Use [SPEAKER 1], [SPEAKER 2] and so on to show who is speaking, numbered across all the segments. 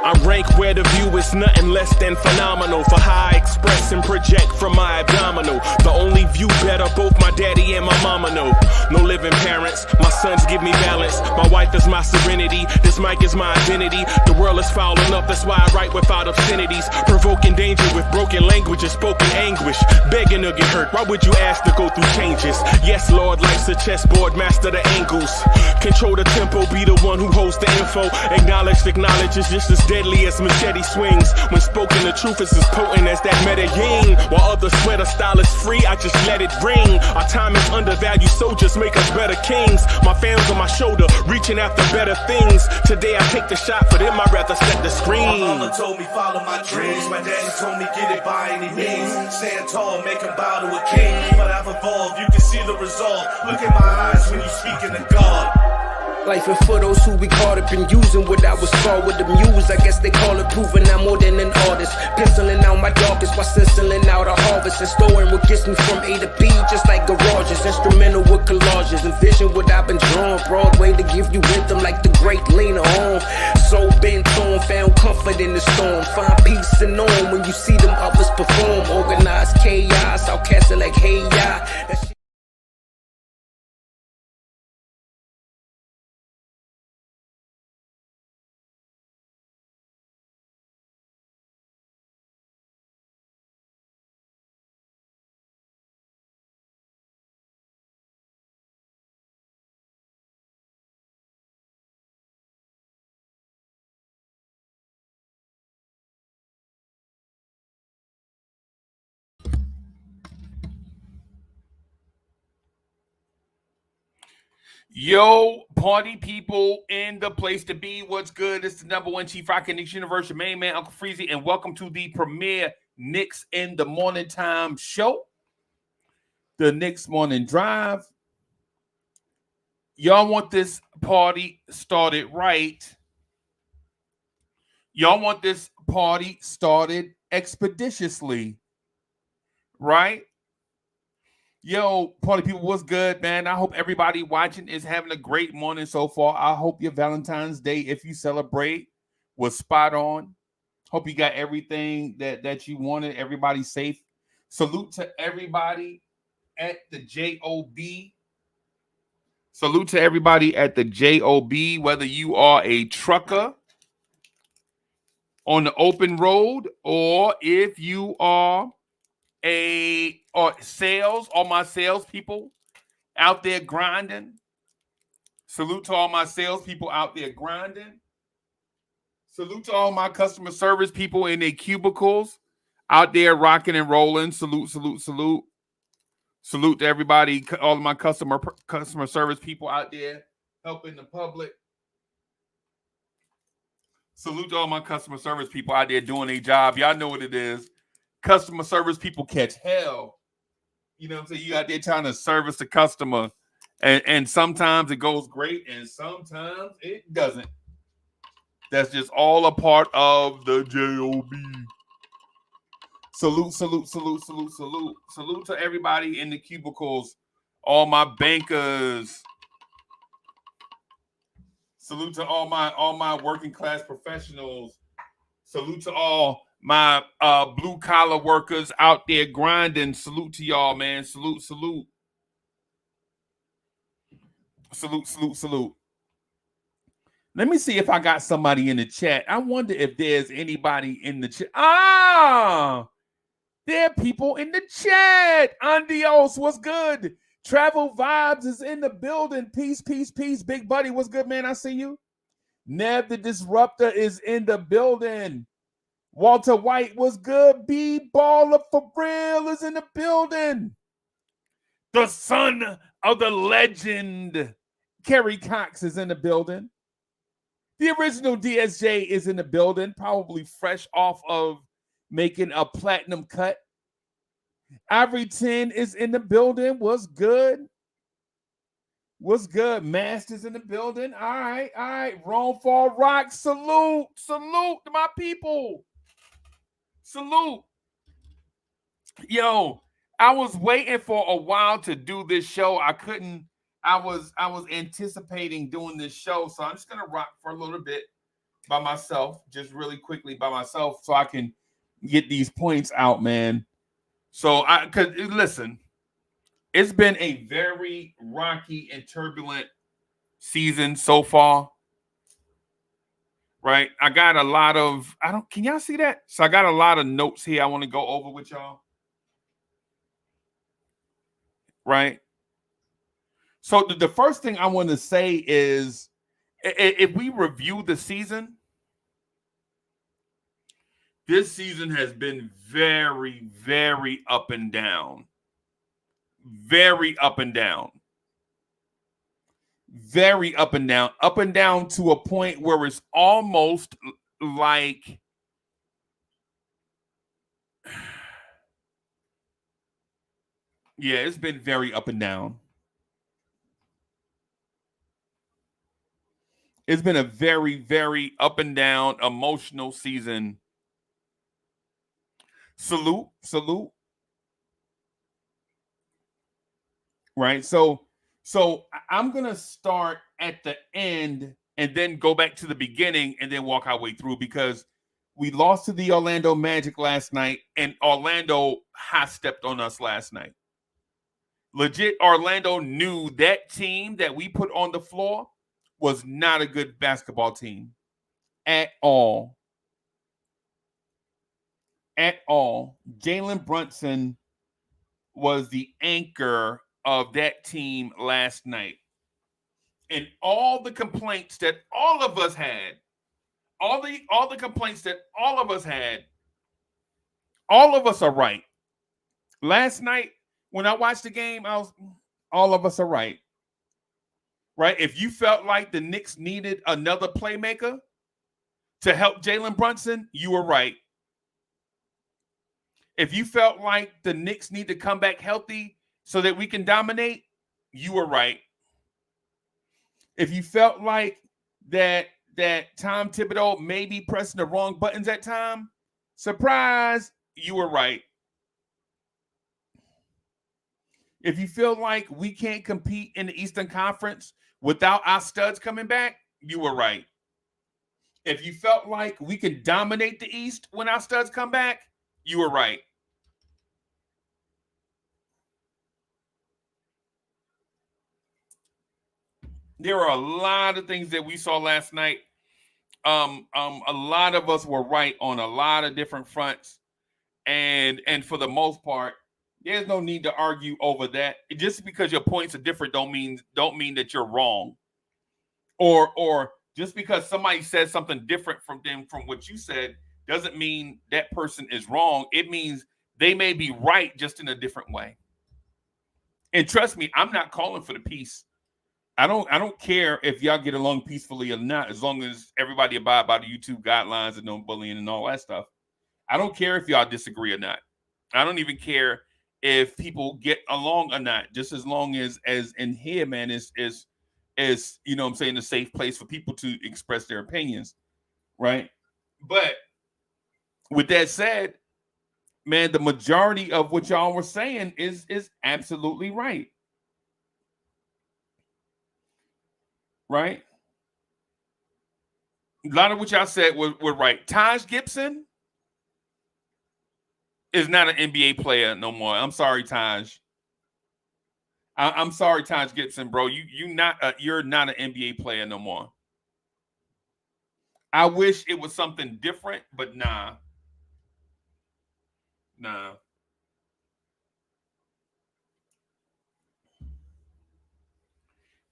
[SPEAKER 1] I rank where the view is nothing less than phenomenal. For how I express and project from my abdominal. The only view better, both my daddy and my mama know. No living parents, my sons give me balance. My wife is my serenity, this mic is my identity. The world is foul enough, that's why I write without obscenities. Provoking danger with broken language and spoken anguish. Begging to get hurt, why would you ask to go through changes? Yes, Lord, life's a chessboard, master the angles. Control the tempo, be the one who holds the info. Acknowledge is just as deadly as machete swings. When spoken, the truth is as potent as that Medellin. While others swear the style is free, I just let it ring. Our time is undervalued, soldiers make us better kings. My fans on my shoulder, reaching after better things. Today I take the shot, for them I'd rather set the screen.
[SPEAKER 2] My mama told me follow my dreams. My daddy told me get it by any means. Stand tall, make him bow to a king. But I've evolved, you can see the result. Look in my eyes when you speaking to God.
[SPEAKER 3] Life and for those who be caught up in using what I was taught with the muse. I guess they call it proving I'm more than an artist. Penciling out my darkest while stenciling out a harvest. And storing what gets me from A to B, just like garages. Instrumental with collages. Envision what I've been drawing. Broadway to give you rhythm like the great Lena Horne. So bent on, found comfort in the storm. Find peace and on when you see them others perform. Organized chaos, outcasted like hey ya.
[SPEAKER 4] Yo, party people in the place to be. What's good? It's the number one Chief Rock Knicks Universe, your main man, Uncle Freezie, and welcome to the premier Knicks in the Morning Time show, the Knicks Morning Drive. Y'all want this party started right. Y'all want this party started expeditiously, right? Yo, party people, what's good, man? I hope everybody watching is having a great morning so far. I hope your Valentine's Day, if you celebrate, was spot on. Hope you got everything that you wanted. Everybody's safe. Salute to everybody at the JOB. Salute to everybody at the JOB, whether you are a trucker on the open road or if you are all my salespeople out there grinding. Salute to all my salespeople out there grinding. Salute to all my customer service people in their cubicles out there rocking and rolling. Salute, salute, salute. Salute to everybody, all of my customer service people out there helping the public. Salute to all my customer service people out there doing their job. Y'all know what it is. Customer service people catch hell. You know what I'm saying? You out there trying to service the customer. And sometimes it goes great and sometimes it doesn't. That's just all a part of the JOB. Salute, salute, salute, salute, salute. Salute to everybody in the cubicles. All my bankers. Salute to all my working class professionals. Salute to all my blue collar workers out there grinding. Salute to y'all, man. Salute, salute. Salute, salute, salute. Let me see if I got somebody in the chat. I wonder if there's anybody in the chat. There are people in the chat. Andios, what's good? Travel Vibes is in the building. Peace, peace, peace. Big Buddy, what's good, man? I see you. Nev the Disruptor is in the building. Walter White was good. B Baller for real is in the building. The son of the legend, Kerry Cox, is in the building. The original DSJ is in the building, probably fresh off of making a platinum cut. Ivory 10 is in the building. What's good? What's good? Masters in the building. All right, all right. Rome Fall Rock. Salute, salute to my people. Salute. Yo, I was waiting for a while to do this show. I couldn't. I was anticipating doing this show, so I'm just gonna rock for a little bit by myself, just really quickly by myself, so I can get these points out, man. So cause listen, it's been a very rocky and turbulent season so far. Right? I got a lot of can y'all see that? So I got a lot of notes here I want to go over with y'all. Right? So the first thing I want to say is if we review the season, this season has been very, very up and down. Very up and down. Very up and down. Up and down to a point where it's almost like yeah, it's been very up and down. It's been a very, very up and down emotional season. Salute. Right? So I'm going to start at the end and then go back to the beginning and then walk our way through, because we lost to the Orlando Magic last night, and Orlando high stepped on us last night. Legit, Orlando knew that team that we put on the floor was not a good basketball team at all. At all. Jalen Brunson was the anchor of that team last night. And all the complaints that all of us had, all the complaints that all of us had, all of us are right. Last night, when I watched the game, all of us are right. Right? If you felt like the Knicks needed another playmaker to help Jalen Brunson, you were right. If you felt like the Knicks need to come back healthy so that we can dominate, you were right. If you felt like that Tom Thibodeau may be pressing the wrong buttons at time, surprise, you were right. If you feel like we can't compete in the Eastern Conference without our studs coming back, you were right. If you felt like we can dominate the East when our studs come back, you were right. There are a lot of things that we saw last night. A lot of us were right on a lot of different fronts, and for the most part, there's no need to argue over that. Just because your points are different don't mean that you're wrong, or just because somebody says something different from what you said doesn't mean that person is wrong. It means they may be right just in a different way. And trust me, I'm not calling for the peace. I don't care if y'all get along peacefully or not, as long as everybody abide by the YouTube guidelines and no bullying and all that stuff. I don't care if y'all disagree or not. I don't even care if people get along or not, just as long as in here, man, is you know what I'm saying, a safe place for people to express their opinions, right? But with that said, man, the majority of what y'all were saying is absolutely right. Right? A lot of what y'all said were right. Taj Gibson is not an NBA player no more. I'm sorry, Taj. I'm sorry, Taj Gibson, bro. You're not an NBA player no more. I wish it was something different, but nah.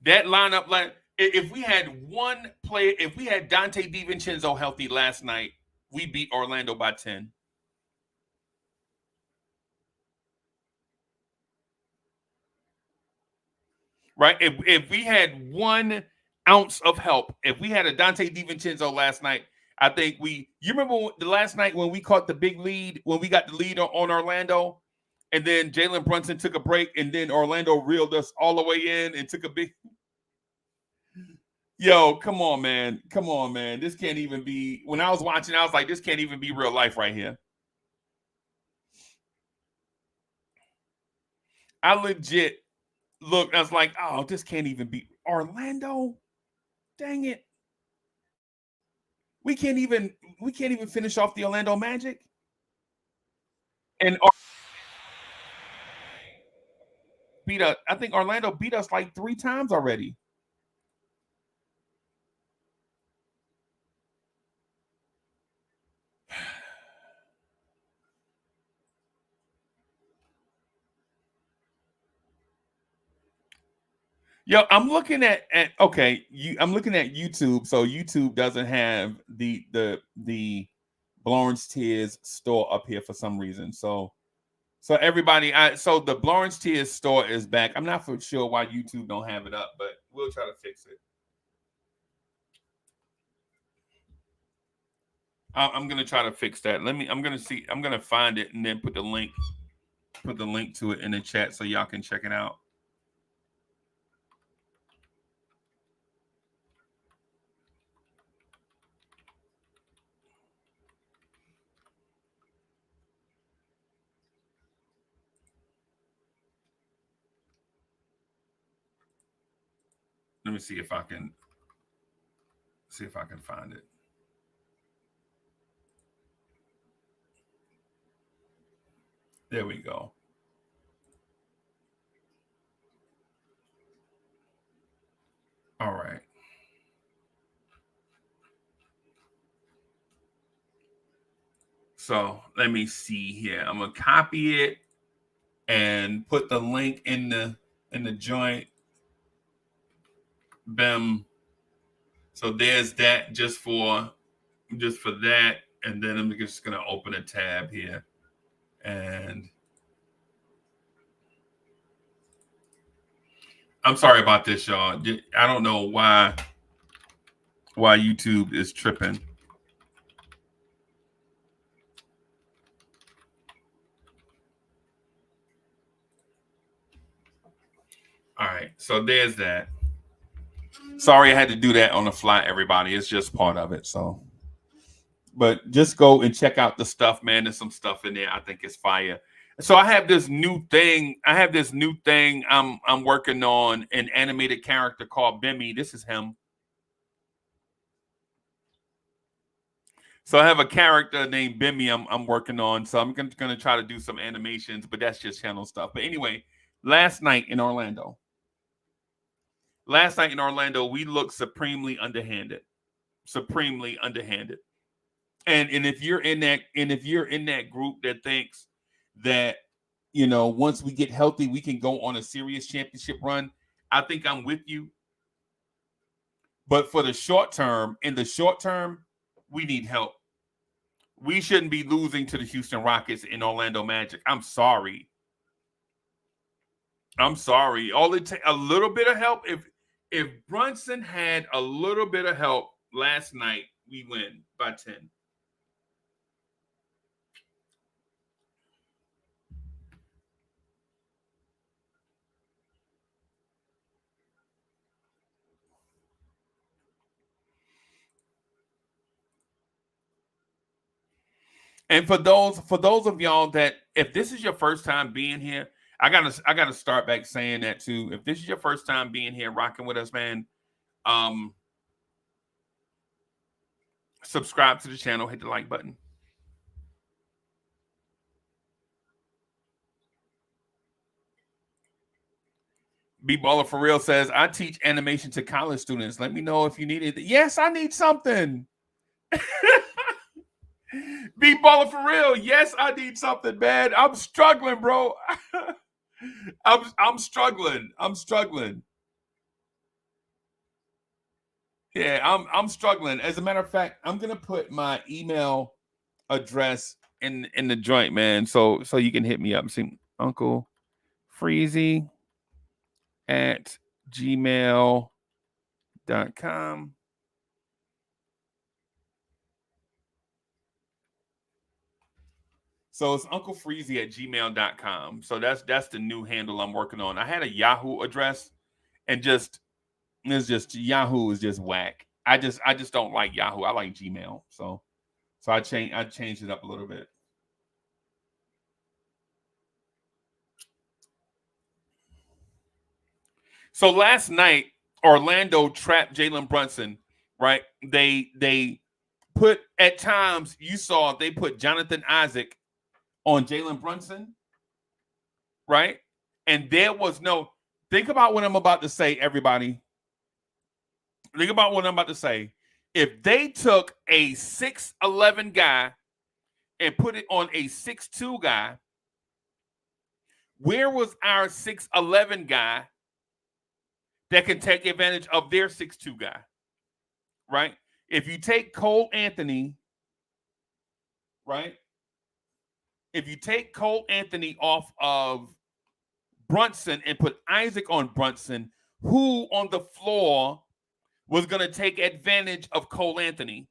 [SPEAKER 4] That lineup, like, if we had one player, if we had Dante DiVincenzo healthy last night, we beat Orlando by 10. Right? If we had 1 ounce of help, if we had a Dante DiVincenzo last night, I think you remember the last night when we caught the big lead, when we got the lead on Orlando, and then Jalen Brunson took a break, and then Orlando reeled us all the way in and took a big. Yo, come on, man. This can't even be. When I was watching, I was like, this can't even be real life right here. I legit looked. I was like, oh, this can't even be Orlando. Dang it. We can't even finish off the Orlando Magic. And beat us. I think Orlando beat us like 3 times already. Yo, I'm looking at I'm looking at YouTube. So YouTube doesn't have the Blorange Tears store up here for some reason. So everybody, so the Blorange Tears store is back. I'm not for sure why YouTube don't have it up, but we'll try to fix it. I'm gonna try to fix that. I'm gonna find it and then put the link to it in the chat so y'all can check it out. Let me see if I can find it. There we go. All right. So let me see here. I'm gonna copy it and put the link in the joint. Bam. So there's that just for that, and then I'm just gonna open a tab here, and I'm sorry about this, y'all. I don't know why YouTube is tripping. All right, so there's that. Sorry I had to do that on the fly, everybody. It's just part of it. So, but just go and check out the stuff, man. There's some stuff in there. I think it's fire. So I have this new thing. I'm working on, an animated character called Bimmy. This is him. So I have a character named Bimmy I'm working on. So I'm going to try to do some animations, but that's just channel stuff. But anyway, last night in Orlando, we looked supremely underhanded. And if you're in that group that thinks that, you know, once we get healthy, we can go on a serious championship run, I think I'm with you. But in the short term, we need help. We shouldn't be losing to the Houston Rockets and Orlando Magic. I'm sorry. A little bit of help. If Brunson had a little bit of help last night, we win by 10. And for those of y'all that, if this is your first time being here, I gotta start back saying that too. If this is your first time being here, rocking with us, man, subscribe to the channel, hit the like button. B-Baller for Real says, I teach animation to college students. Let me know if you need it. Yes, I need something. B-Baller for Real. Yes, I need something, man. I'm struggling, bro. I'm struggling. Yeah, I'm struggling. As a matter of fact, I'm gonna put my email address in the joint, man. So you can hit me up. See, Uncle Freezie at gmail.com. So it's Uncle Freezie at gmail.com. So that's the new handle I'm working on. I had a Yahoo address, and Yahoo is just whack. I just don't like Yahoo. I like Gmail. So I changed it up a little bit. So last night, Orlando trapped Jalen Brunson, right? They put, at times, you saw they put Jonathan Isaac on Jalen Brunson, right? And there was no, think about what I'm about to say, everybody. Think about what I'm about to say. If they took a 6'11 guy and put it on a 6'2 guy, where was our 6'11 guy that can take advantage of their 6'2 guy? Right? If you take Cole Anthony, right? If you take Cole Anthony off of Brunson and put Isaac on Brunson, who on the floor was going to take advantage of Cole Anthony?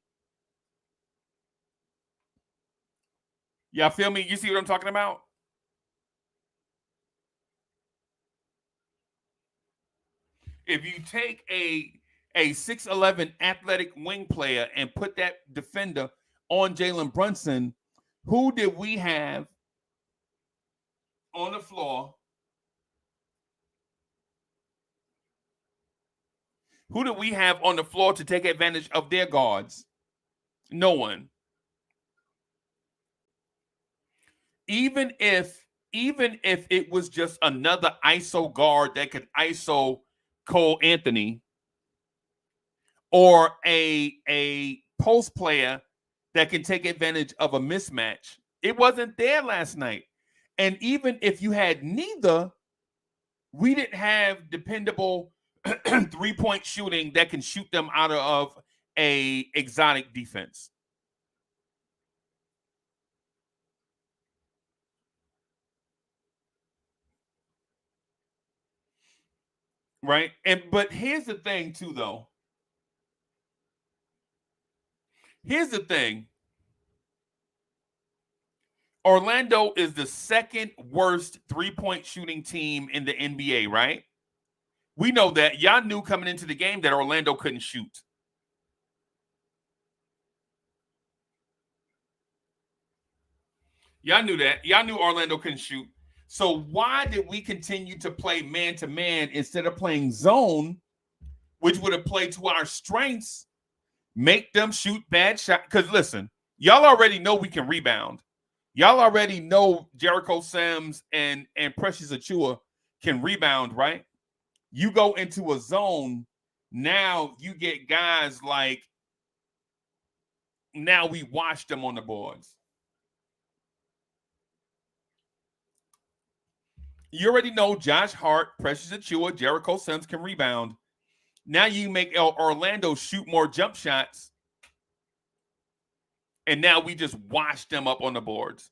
[SPEAKER 4] Y'all feel me? You see what I'm talking about? If you take a 6'11 athletic wing player and put that defender on Jalen Brunson, who did we have on the floor? Who did we have on the floor to take advantage of their guards? No one. Even if it was just another ISO guard that could ISO Cole Anthony, or a post player that can take advantage of a mismatch, it wasn't there last night. And even if you had neither, we didn't have dependable 3-point shooting that can shoot them out of a exotic defense. Right? But here's the thing too, though. Here's the thing. Orlando is the second worst 3-point shooting team in the NBA, right? We know that. Y'all knew coming into the game that Orlando couldn't shoot. Y'all knew that. Y'all knew Orlando couldn't shoot. So why did we continue to play man-to-man instead of playing zone, which would have played to our strengths, make them shoot bad shots? Because listen, y'all already know we can rebound. Y'all already know Jericho Sims and Precious Achua can rebound, right? You go into a zone, now you get guys like, now we watch them on the boards. You already know Josh Hart, Precious Achua, Jericho Sims can rebound. Now you make Orlando shoot more jump shots, and now we just wash them up on the boards.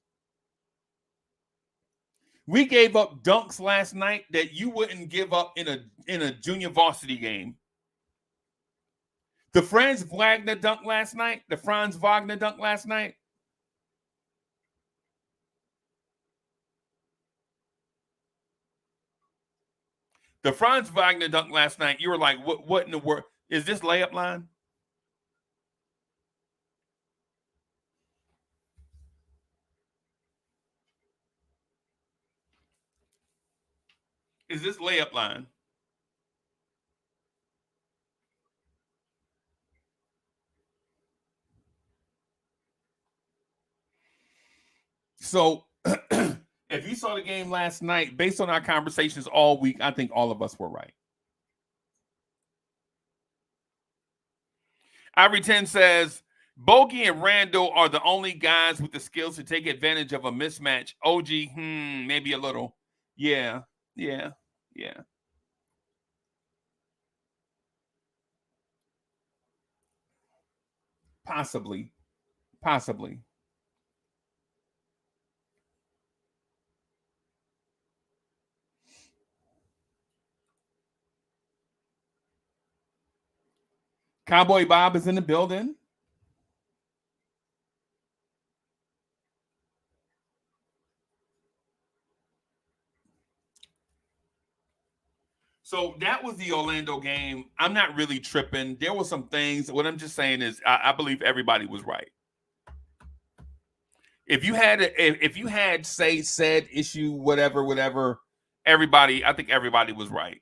[SPEAKER 4] We gave up dunks last night that you wouldn't give up in a junior varsity game. The Franz Wagner dunk last night. The Franz Wagner dunk last night. The Franz Wagner dunk last night, you were like, what in the world? Is this layup line? Is this layup line? So if you saw the game last night, based on our conversations all week, I think all of us were right. Ivory 10 says, Bogey and Randall are the only guys with the skills to take advantage of a mismatch. OG, maybe a little. Yeah. Possibly. Cowboy Bob is in the building. So that was the Orlando game. I'm not really tripping. There were some things. What I'm just saying is I believe everybody was right. If you had said issue, whatever, everybody, I think everybody was right.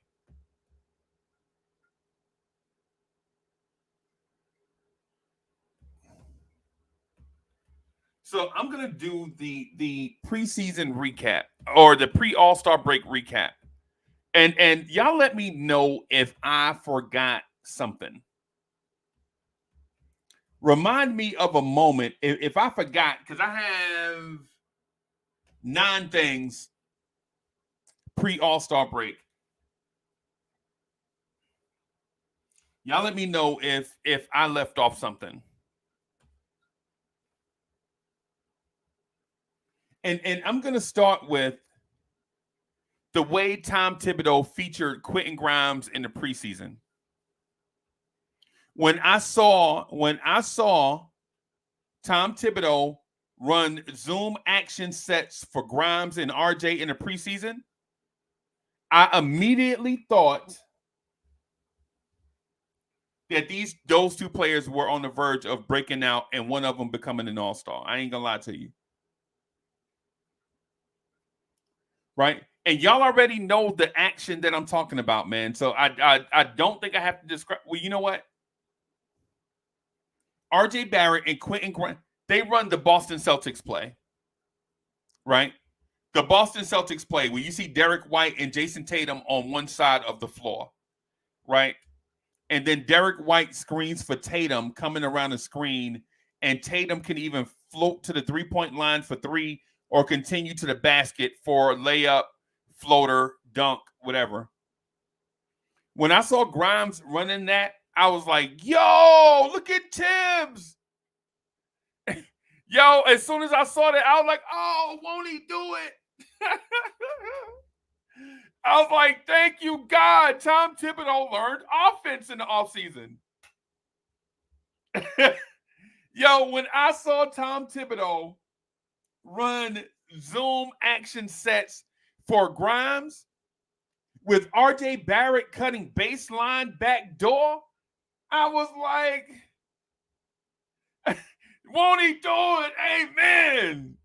[SPEAKER 4] So I'm gonna do the preseason recap or the pre-All-Star break recap. And y'all let me know if I forgot something. Remind me of a moment if I forgot, because I have 9 things pre-All-Star break. Y'all let me know if I left off something. And I'm gonna start with the way Tom Thibodeau featured Quentin Grimes in the preseason. When I saw Tom Thibodeau run Zoom action sets for Grimes and RJ in the preseason, I immediately thought that those 2 players were on the verge of breaking out and one of them becoming an all-star. I ain't gonna lie to you. Right? And y'all already know the action that I'm talking about, man. So I don't think I have to describe. Well, you know what? RJ Barrett and Quentin Grimes, they run the Boston Celtics play. Right? The Boston Celtics play where you see Derek White and Jason Tatum on one side of the floor. Right? And then Derek White screens for Tatum coming around the screen, and Tatum can even float to the 3-point line for 3 or continue to the basket for layup, floater, dunk, whatever. When I saw Grimes running that, I was like, yo, look at Tibbs. Yo, as soon as I saw that, I was like, oh, won't he do it? I was like, thank you, God. Tom Thibodeau learned offense in the offseason. Yo, when I saw Tom Thibodeau run Zoom action sets for Grimes with RJ Barrett cutting baseline back door, I was like, won't he do it? Amen.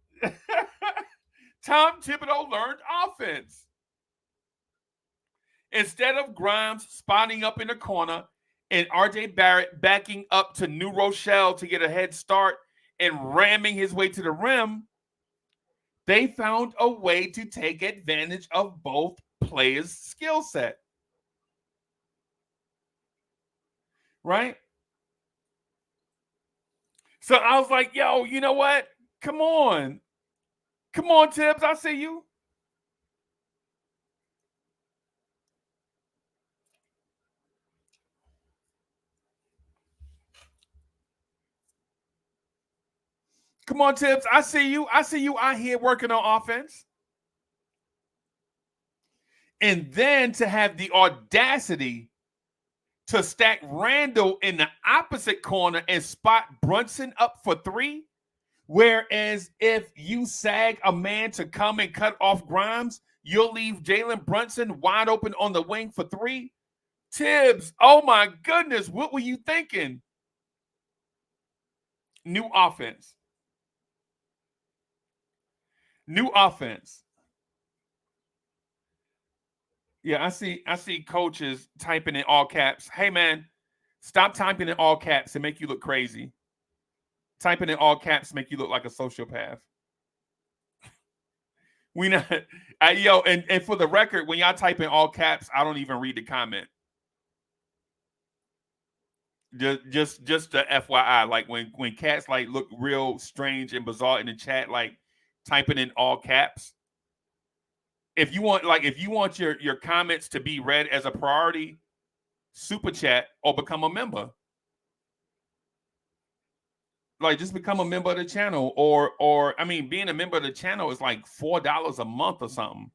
[SPEAKER 4] Tom Thibodeau learned offense. Instead of Grimes spotting up in the corner and RJ Barrett backing up to New Rochelle to get a head start and ramming his way to the rim, they found a way to take advantage of both players' skill set. Right? So I was like, yo, you know what? Come on. Come on, Tibbs. I see you. Come on, Tibbs. I see you. I see you out here working on offense. And then to have the audacity to stack Randall in the opposite corner and spot Brunson up for 3. Whereas if you sag a man to come and cut off Grimes, you'll leave Jalen Brunson wide open on the wing for 3. Tibbs, oh my goodness, what were you thinking? New offense. New offense. Yeah, I see coaches typing in all caps. Hey, man, stop typing in all caps and make you look crazy. Typing in all caps make you look like a sociopath. We not, yo, and for the record, when y'all type in all caps, I don't even read the comment. Just the FYI, like when cats like look real strange and bizarre in the chat, like typing in all caps. If you want your comments to be read as a priority, super chat or become a member. Like just become a member of the channel, or I mean, being a member of the channel is like $4 a month or something.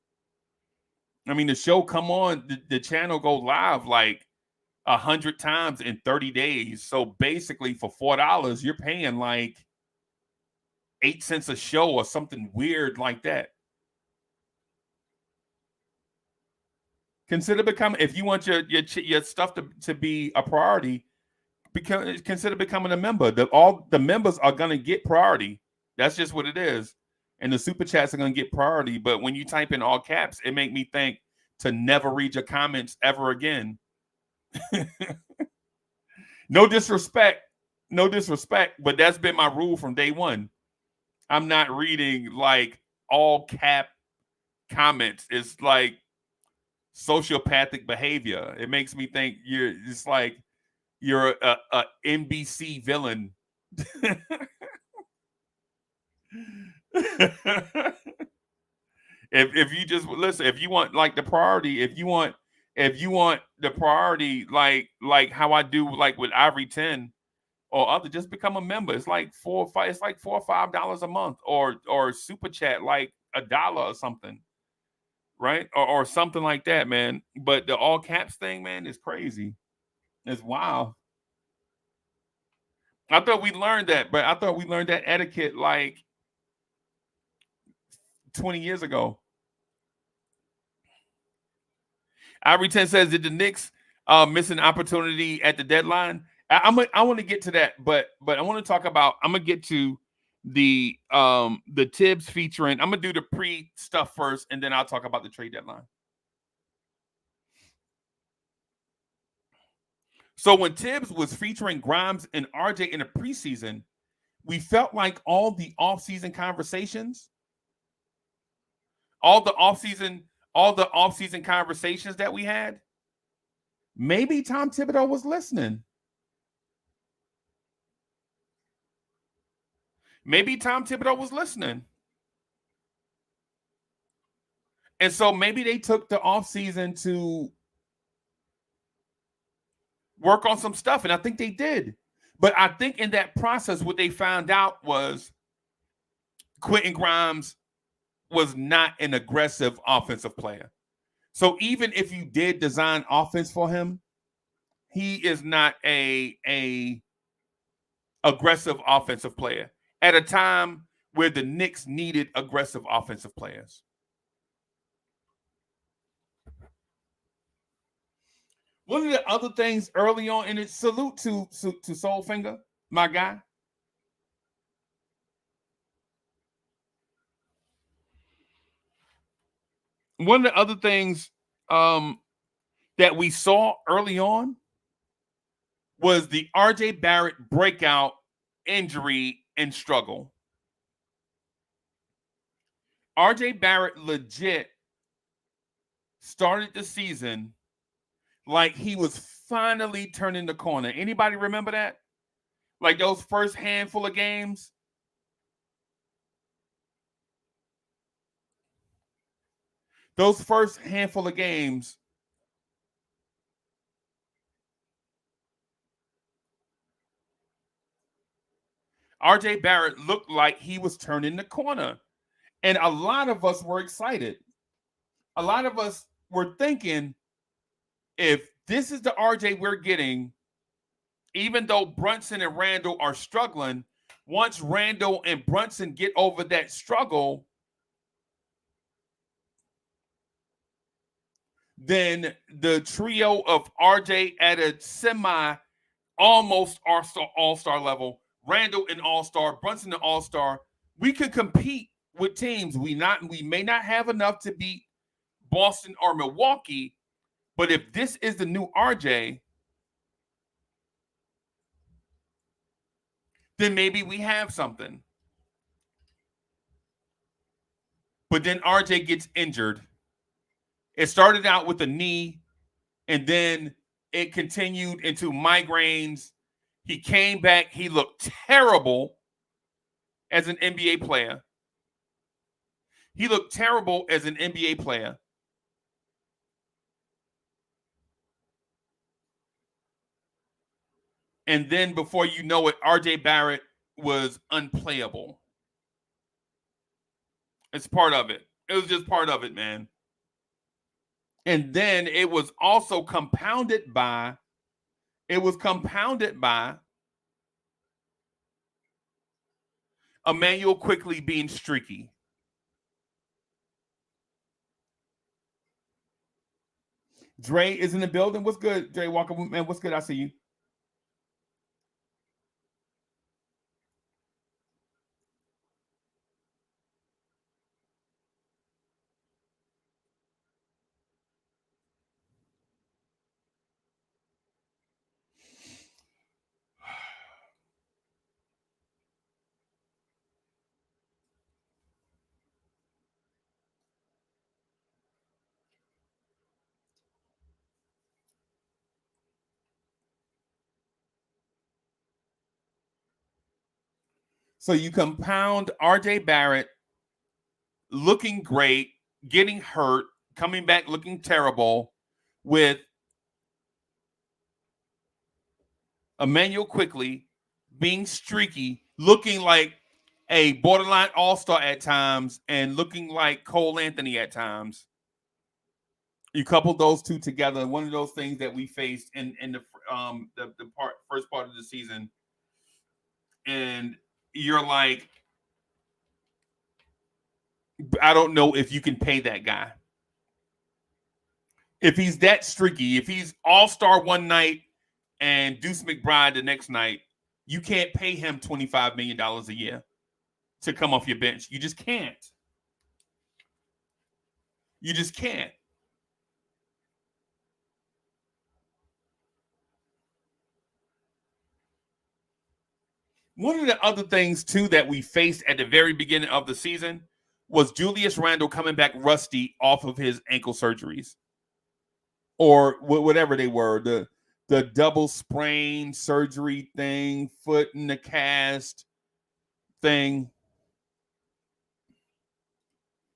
[SPEAKER 4] I mean, the show come on, the channel go live like 100 times in 30 days. So basically, for $4, you're paying like 8 cents a show or something weird like that. Consider becoming, if you want your stuff to be a priority, consider becoming a member. All the members are going to get priority. That's just what it is. And the super chats are going to get priority. But when you type in all caps, it make me think to never read your comments ever again. No disrespect, but that's been my rule from day one. I'm not reading like all cap comments. It's like sociopathic behavior. It makes me think it's like you're a NBC villain. if you just listen, if you want like the priority, if you want the priority like how I do like with Ivory 10 or other, just become a member. It's like $4 or $5 a month, or super chat like $1 or something, right? Or something like that, man. But the all caps thing, man, is crazy. It's wild. I thought we learned that, but I thought we learned that etiquette like 20 years ago. Ivory 10 says, did the Knicks miss an opportunity at the deadline? I want to get to that, but I want to talk about, I'm gonna get to the Tibbs featuring. I'm gonna do the pre stuff first, and then I'll talk about the trade deadline. So when Tibbs was featuring Grimes and RJ in the preseason, we felt like all the offseason conversations, all the offseason conversations that we had, maybe Tom Thibodeau was listening. Maybe Tom Thibodeau was listening. And so maybe they took the offseason to work on some stuff, and I think they did. But I think in that process, what they found out was Quentin Grimes was not an aggressive offensive player. So even if you did design offense for him, he is not a aggressive offensive player at a time where the Knicks needed aggressive offensive players. One of the other things early on, and it's salute to Soulfinger, my guy. One of the other things that we saw early on was the RJ Barrett breakout, injury, and struggle. RJ Barrett legit started the season like he was finally turning the corner. Anybody remember that? Like those first handful of games? Those first handful of games, RJ Barrett looked like he was turning the corner. And a lot of us were excited. A lot of us were thinking, if this is the RJ we're getting, even though Brunson and Randall are struggling, once Randall and Brunson get over that struggle, then the trio of RJ at a semi almost all-star level, Randall an all-star, Brunson an all-star, we could compete with teams. We may not have enough to beat Boston or Milwaukee, but if this is the new RJ, then maybe we have something. But then RJ gets injured. It started out with a knee, and then it continued into migraines. He came back. He looked terrible as an NBA player. He looked terrible as an NBA player. And then before you know it, RJ Barrett was unplayable. It's part of it. It was just part of it, man. And then it was also compounded by Emmanuel Quickly being streaky. Dre is in the building. What's good, Dre Walker? Man, what's good? I see you. So you compound RJ Barrett looking great, getting hurt, coming back looking terrible, with Emmanuel Quickly being streaky, looking like a borderline all-star at times, and looking like Cole Anthony at times. You couple those two together, one of those things that we faced in the first part of the season, and you're like, I don't know if you can pay that guy. If he's that streaky, if he's all-star one night and Deuce McBride the next night, you can't pay him $25 million a year to come off your bench. You just can't. You just can't. One of the other things, too, that we faced at the very beginning of the season was Julius Randle coming back rusty off of his ankle surgeries, or whatever they were, the double sprain surgery thing, foot in the cast thing.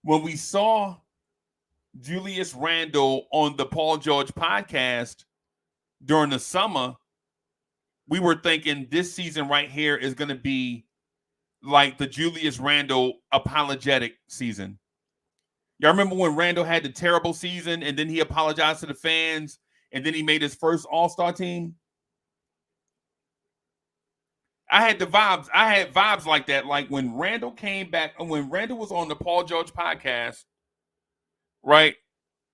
[SPEAKER 4] When we saw Julius Randle on the Paul George podcast during the summer, we were thinking this season right here is going to be like the Julius Randle apologetic season. Y'all remember when Randle had the terrible season and then he apologized to the fans and then he made his first All-Star team? I had vibes like that. Like when Randle came back, and when Randle was on the Paul George podcast, right?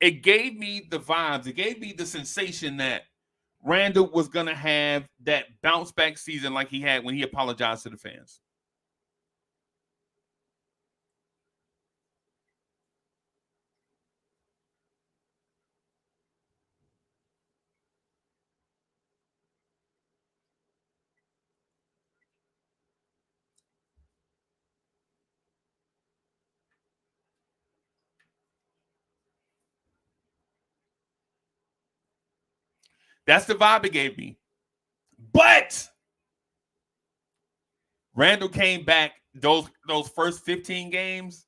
[SPEAKER 4] It gave me the vibes. It gave me the sensation that Randle was going to have that bounce back season like he had when he apologized to the fans. That's the vibe it gave me. But Randle came back those first 15 games.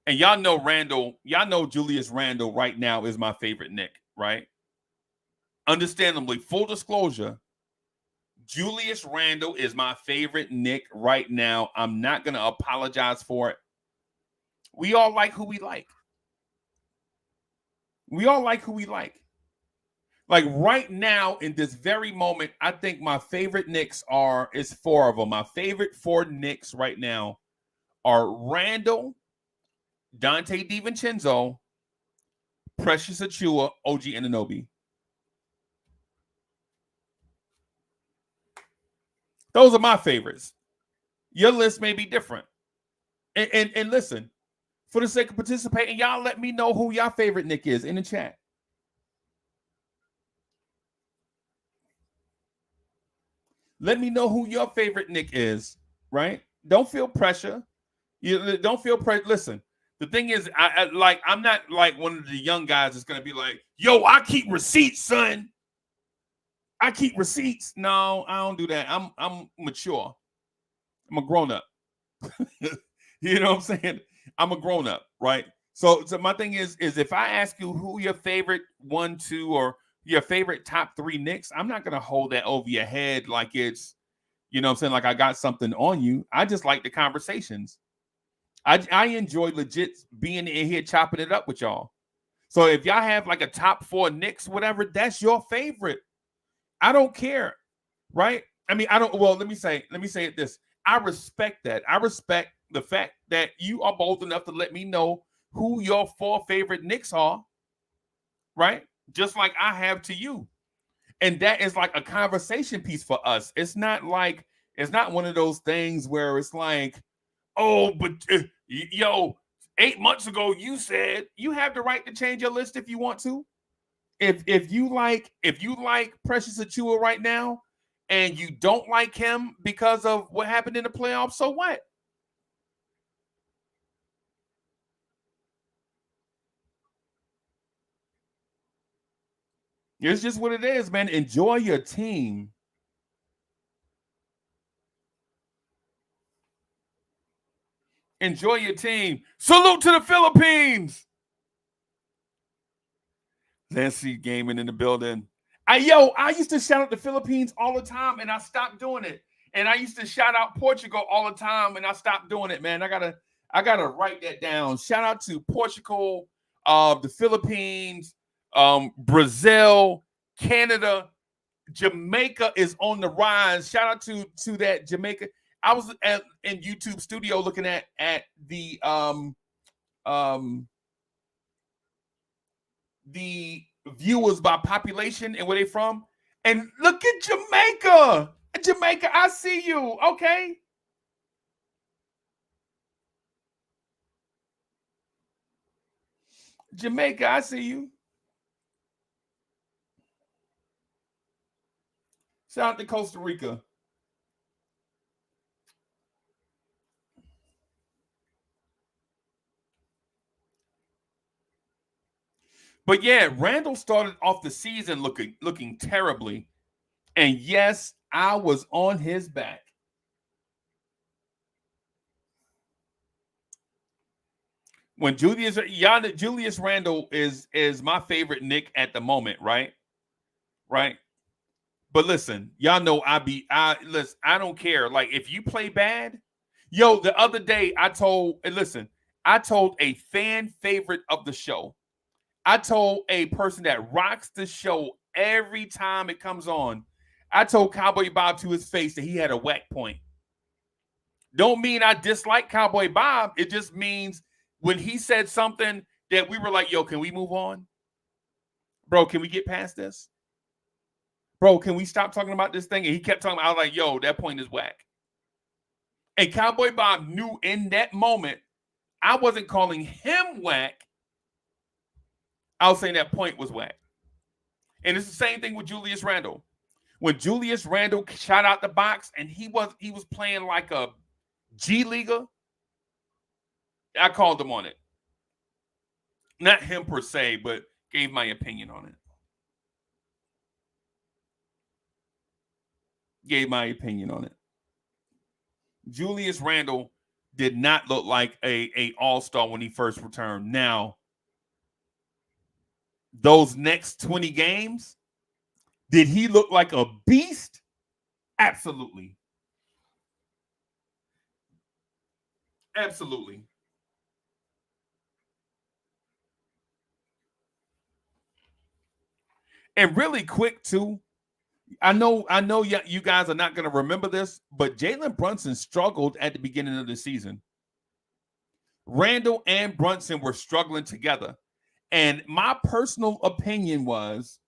[SPEAKER 4] And y'all know Julius Randle right now is my favorite Knick, right? Understandably, full disclosure, Julius Randle is my favorite Knick right now. I'm not going to apologize for it. We all like who we like. We all like who we like. Like right now, in this very moment, I think my favorite Knicks is four of them. My favorite four Knicks right now are Randle, Dante DiVincenzo, Precious Achiuwa, OG Anunoby. Those are my favorites. Your list may be different. And listen, for the sake of participating, y'all let me know who your favorite Knick is in the chat. Let me know who your favorite Knick is, right? Don't feel pressure. You don't feel pressure. Listen, the thing is, I'm not like one of the young guys that's gonna be like, yo, I keep receipts, son. I keep receipts. No, I don't do that. I'm mature. I'm a grown-up. You know what I'm saying? I'm a grown-up, right? So my thing is if I ask you who your favorite 1, 2, or your favorite top 3 Knicks, I'm not gonna hold that over your head like it's, you know what I'm saying, like I got something on you. I just like the conversations. I enjoy legit being in here chopping it up with y'all. So if y'all have like a top 4 Knicks, whatever, that's your favorite. I don't care, right? I mean, let me say it this. I respect that. I respect the fact that you are bold enough to let me know who your 4 favorite Knicks are, right? Just like I have to you. And that is like a conversation piece for us. It's not one of those things where it's like, oh, but 8 months ago you said. You have the right to change your list if you want to. If you like Precious Achiuwa right now and you don't like him because of what happened in the playoffs, so what? It's just what it is, man. Enjoy your team. Enjoy your team. Salute to the Philippines. Nancy Gaming in the building. I used to shout out the Philippines all the time, and I stopped doing it. And I used to shout out Portugal all the time, and I stopped doing it, man. I gotta write that down. Shout out to Portugal, the Philippines, Brazil, Canada, Jamaica is on the rise. Shout out to that Jamaica. I was in YouTube studio looking at the viewers by population and where they from. And look at Jamaica. Jamaica, I see you. Okay. Jamaica, I see you. Shout out to Costa Rica. But yeah, Randall started off the season looking terribly. And yes, I was on his back. When Julius Randle is my favorite Knick at the moment, right? Right. But listen, y'all know I don't care. Like, if you play bad, the other day I told a fan favorite of the show. I told a person that rocks the show every time it comes on. I told Cowboy Bob to his face that he had a whack point. Don't mean I dislike Cowboy Bob. It just means when he said something that we were like, yo, can we move on? Bro, can we get past this? Bro, can we stop talking about this thing? And he kept talking about, I was like, yo, that point is whack. And Cowboy Bob knew in that moment, I wasn't calling him whack. I was saying that point was whack. And it's the same thing with Julius Randle. When Julius Randle shot out the box and he was playing like a G leaguer, I called him on it. Not him per se, but gave my opinion on it. Julius Randle did not look like a all-star when he first returned. Now, those next 20 games, did he look like a beast? Absolutely. Absolutely. And really quick, too, I know you guys are not going to remember this, but Jalen Brunson struggled at the beginning of the season. Randle and Brunson were struggling together. And my personal opinion was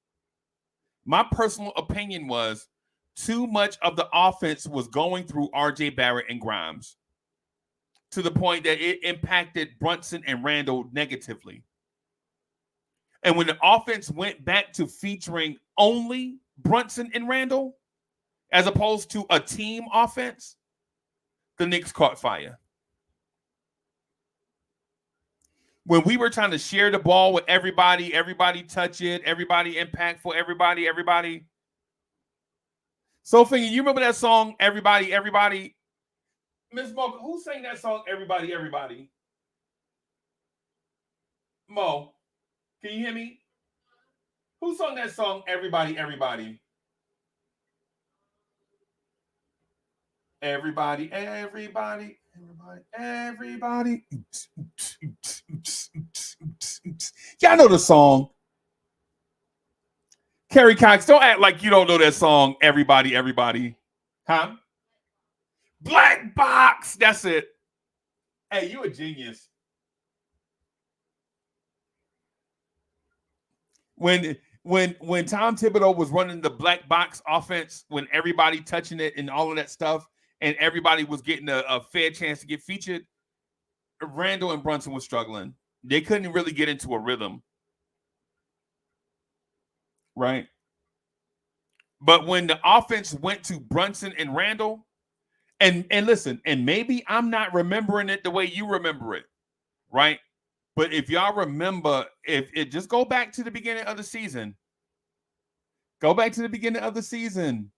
[SPEAKER 4] too much of the offense was going through RJ Barrett and Grimes to the point that it impacted Brunson and Randle negatively. And when the offense went back to featuring only Brunson and Randle, as opposed to a team offense, the Knicks caught fire. When we were trying to share the ball with everybody touch it, everybody impactful, everybody. Sophia, you remember that song, Everybody? Miss Mo, who sang that song, Everybody? Mo, can you hear me? Who sung that song, Everybody? Everybody. Y'all know the song. Kerry Cox, don't act like you don't know that song, Everybody. Huh? Black Box. That's it. Hey, you a genius. When Tom Thibodeau was running the black box offense, when everybody touching it and all of that stuff, and everybody was getting a fair chance to get featured, Randle and Brunson was struggling. They couldn't really get into a rhythm. Right? But when the offense went to Brunson and Randle, and listen, and maybe I'm not remembering it the way you remember it, right? But if y'all remember, if it just go back to the beginning of the season. Go back to the beginning of the season.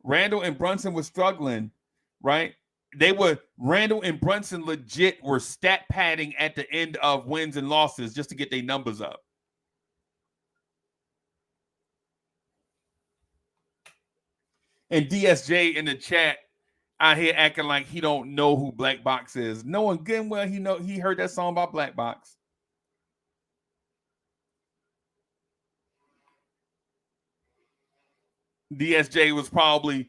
[SPEAKER 4] Randle and Brunson was struggling. right? Randall and Brunson legit were stat padding at the end of wins and losses just to get their numbers up. And DSJ in the chat out here acting like he don't know who Black Box is. Knowing good and well he heard that song about Black Box. DSJ was probably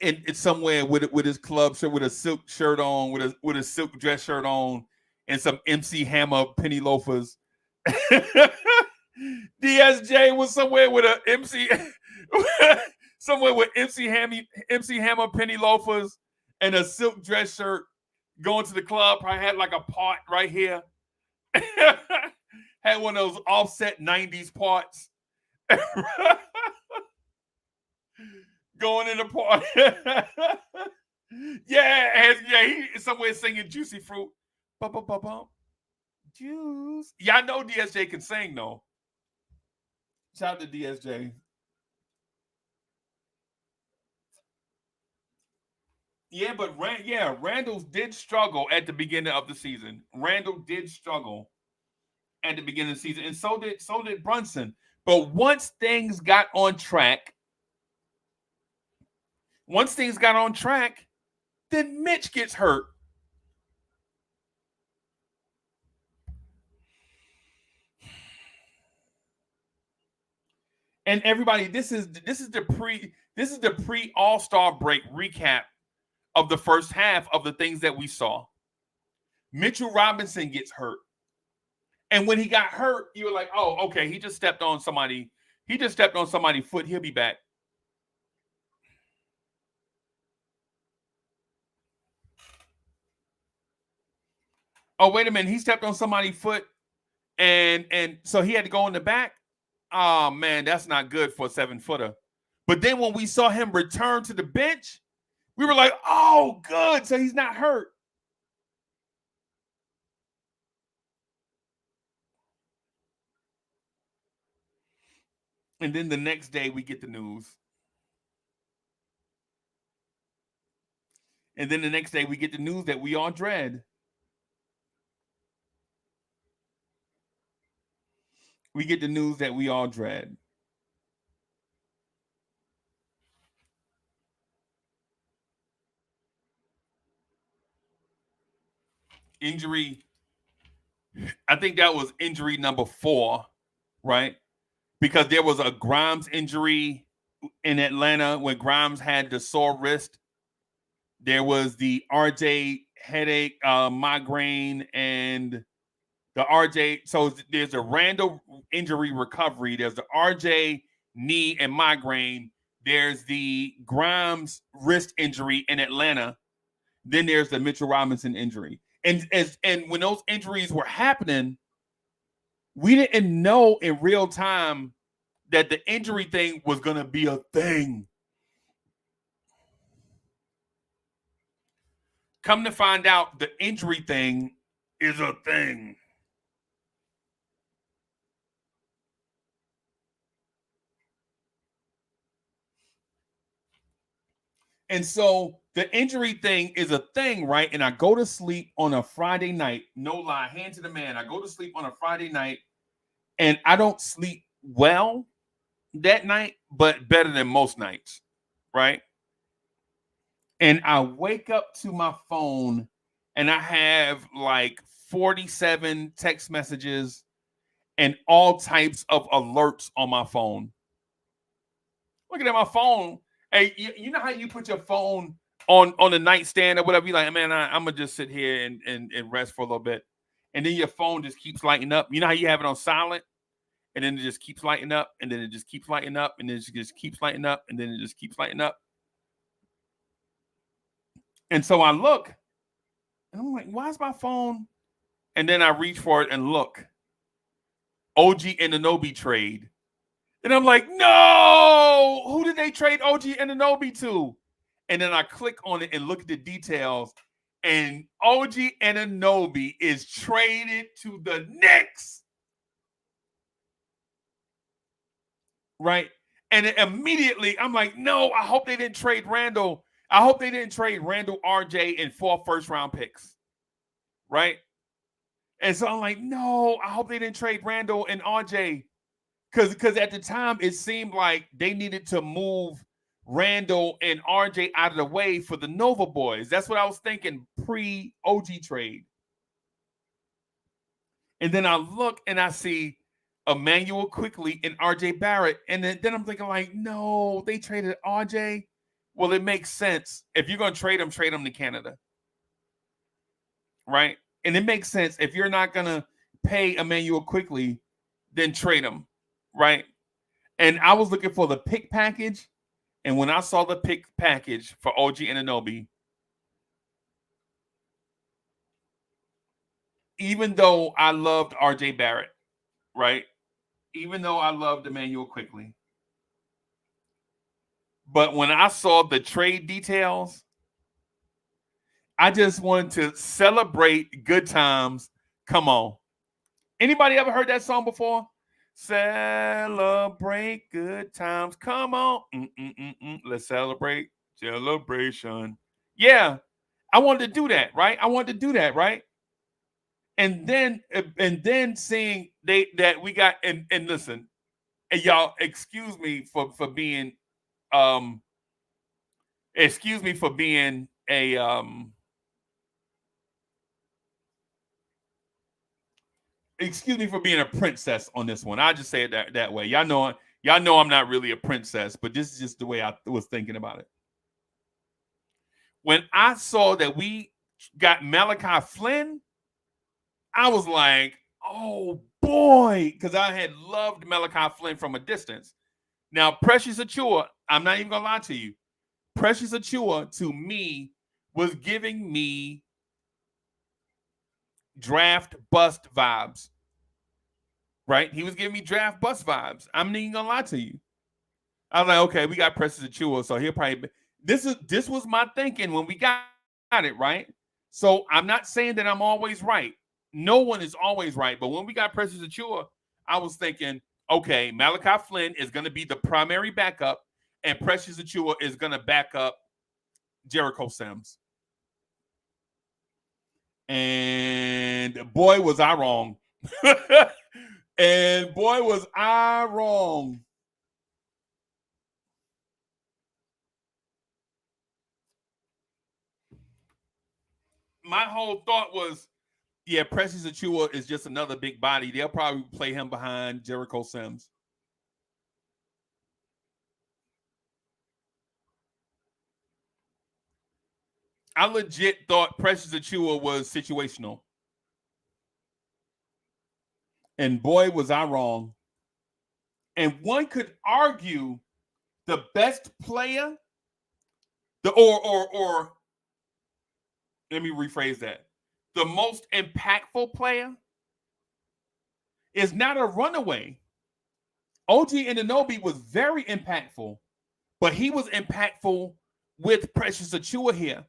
[SPEAKER 4] in somewhere with his club shirt, with a silk shirt on, with a silk dress shirt on, and some MC Hammer penny loafers. DSJ was somewhere with a MC, somewhere with MC Hammer penny loafers and a silk dress shirt, going to the club. Probably had like a part right here. Had one of those offset 90s parts. Going in the party. He somewhere singing Juicy Fruit. Juice. Yeah, I know DSJ can sing though. Shout out to DSJ. Yeah, but Randall did struggle at the beginning of the season. Randall did struggle at the beginning of the season, and so did Brunson. But once things got on track, then Mitch gets hurt. And everybody, this is the pre-All-Star break recap of the first half of the things that we saw. Mitchell Robinson gets hurt. And when he got hurt, you were like, oh, okay, he just stepped on somebody. He just stepped on somebody's foot. He'll be back. Oh, wait a minute. He stepped on somebody's foot, and so he had to go in the back. Oh, man, that's not good for a 7-footer. But then when we saw him return to the bench, we were like, oh, good. So he's not hurt. And then the next day, we get the news. And then the next day, we get the news that we all dread. We get the news that we all dread. Injury. I think that was injury number 4, right? Because there was a Grimes injury in Atlanta when Grimes had the sore wrist. There was the RJ headache, migraine, and the RJ. So there's a Randall injury recovery. There's the RJ knee and migraine. There's the Grimes wrist injury in Atlanta. Then there's the Mitchell Robinson injury. And when those injuries were happening, we didn't know in real time that the injury thing was going to be a thing. Come to find out, the injury thing is a thing. And so the injury thing is a thing, right? And I go to sleep on a Friday night. No lie, hand to the man. I go to sleep on a Friday night, and I don't sleep well that night, but better than most nights, right? And I wake up to my phone, and I have like 47 text messages and all types of alerts on my phone. Looking at my phone. Hey, you know how you put your phone on the nightstand or whatever? You're like, man, I'm going to just sit here and rest for a little bit. And then your phone just keeps lighting up. You know how you have it on silent? And then it just keeps lighting up, and then it just keeps lighting up, and then it just keeps lighting up, and then it just keeps lighting up. And so I look, and I'm like, why is my phone? And then I reach for it and look. OG Anunoby trade. And I'm like, no! Who did they trade OG Anunoby to? And then I click on it and look at the details, and OG Anunoby is traded to the Knicks. Right? And immediately I'm like, no, I hope they didn't trade Randall. I hope they didn't trade Randall, RJ, and 4 first-round picks, right? And so I'm like, no, I hope they didn't trade Randall and RJ. Because at the time, it seemed like they needed to move Randall and RJ out of the way for the Nova boys. That's what I was thinking pre-OG trade. And then I look and I see Emmanuel Quickly and RJ Barrett. And then I'm thinking like, no, they traded RJ. Well, it makes sense. If you're going to trade them to Canada. Right? And it makes sense. If you're not going to pay Emmanuel Quickly, then trade him. Right? And I was looking for the pick package. And when I saw the pick package for OG Anunoby, even though I loved RJ Barrett, right? Even though I loved Emmanuel Quickly. But when I saw the trade details, I just wanted to celebrate good times. Come on. Anybody ever heard that song before? Celebrate good times. Come on. Let's celebrate. Celebration. Yeah. I wanted to do that, right? Right? And then seeing that we got and listen, and y'all excuse me for being a excuse me for being a princess on this one. I'll just say it that way. Y'all know I'm not really a princess, but this is just the way I was thinking about it. When I saw that we got Malachi Flynn, I was like, oh boy, because I had loved Malachi Flynn from a distance. Now, Precious Achiuwa, I'm not even gonna lie to you. Precious Achiuwa to me was giving me draft bust vibes. Right? He was giving me draft bust vibes. I'm not even gonna lie to you. I was like, okay, we got Precious Achiuwa, so he'll probably this was my thinking when we got it, right? So I'm not saying that I'm always right. No one is always right, but when we got Precious Achiuwa, I was thinking, okay, Malachi Flynn is going to be the primary backup, and Precious Achiuwa is going to back up Jericho Sims. And boy, was I wrong. And boy, was I wrong. My whole thought was, yeah, Precious Achiuwa is just another big body. They'll probably play him behind Jericho Sims. I legit thought Precious Achiuwa was situational. And boy, was I wrong. And one could argue the best player, or let me rephrase that. The most impactful player is not a runaway. OG Anunoby was very impactful, but he was impactful with Precious Achiuwa here.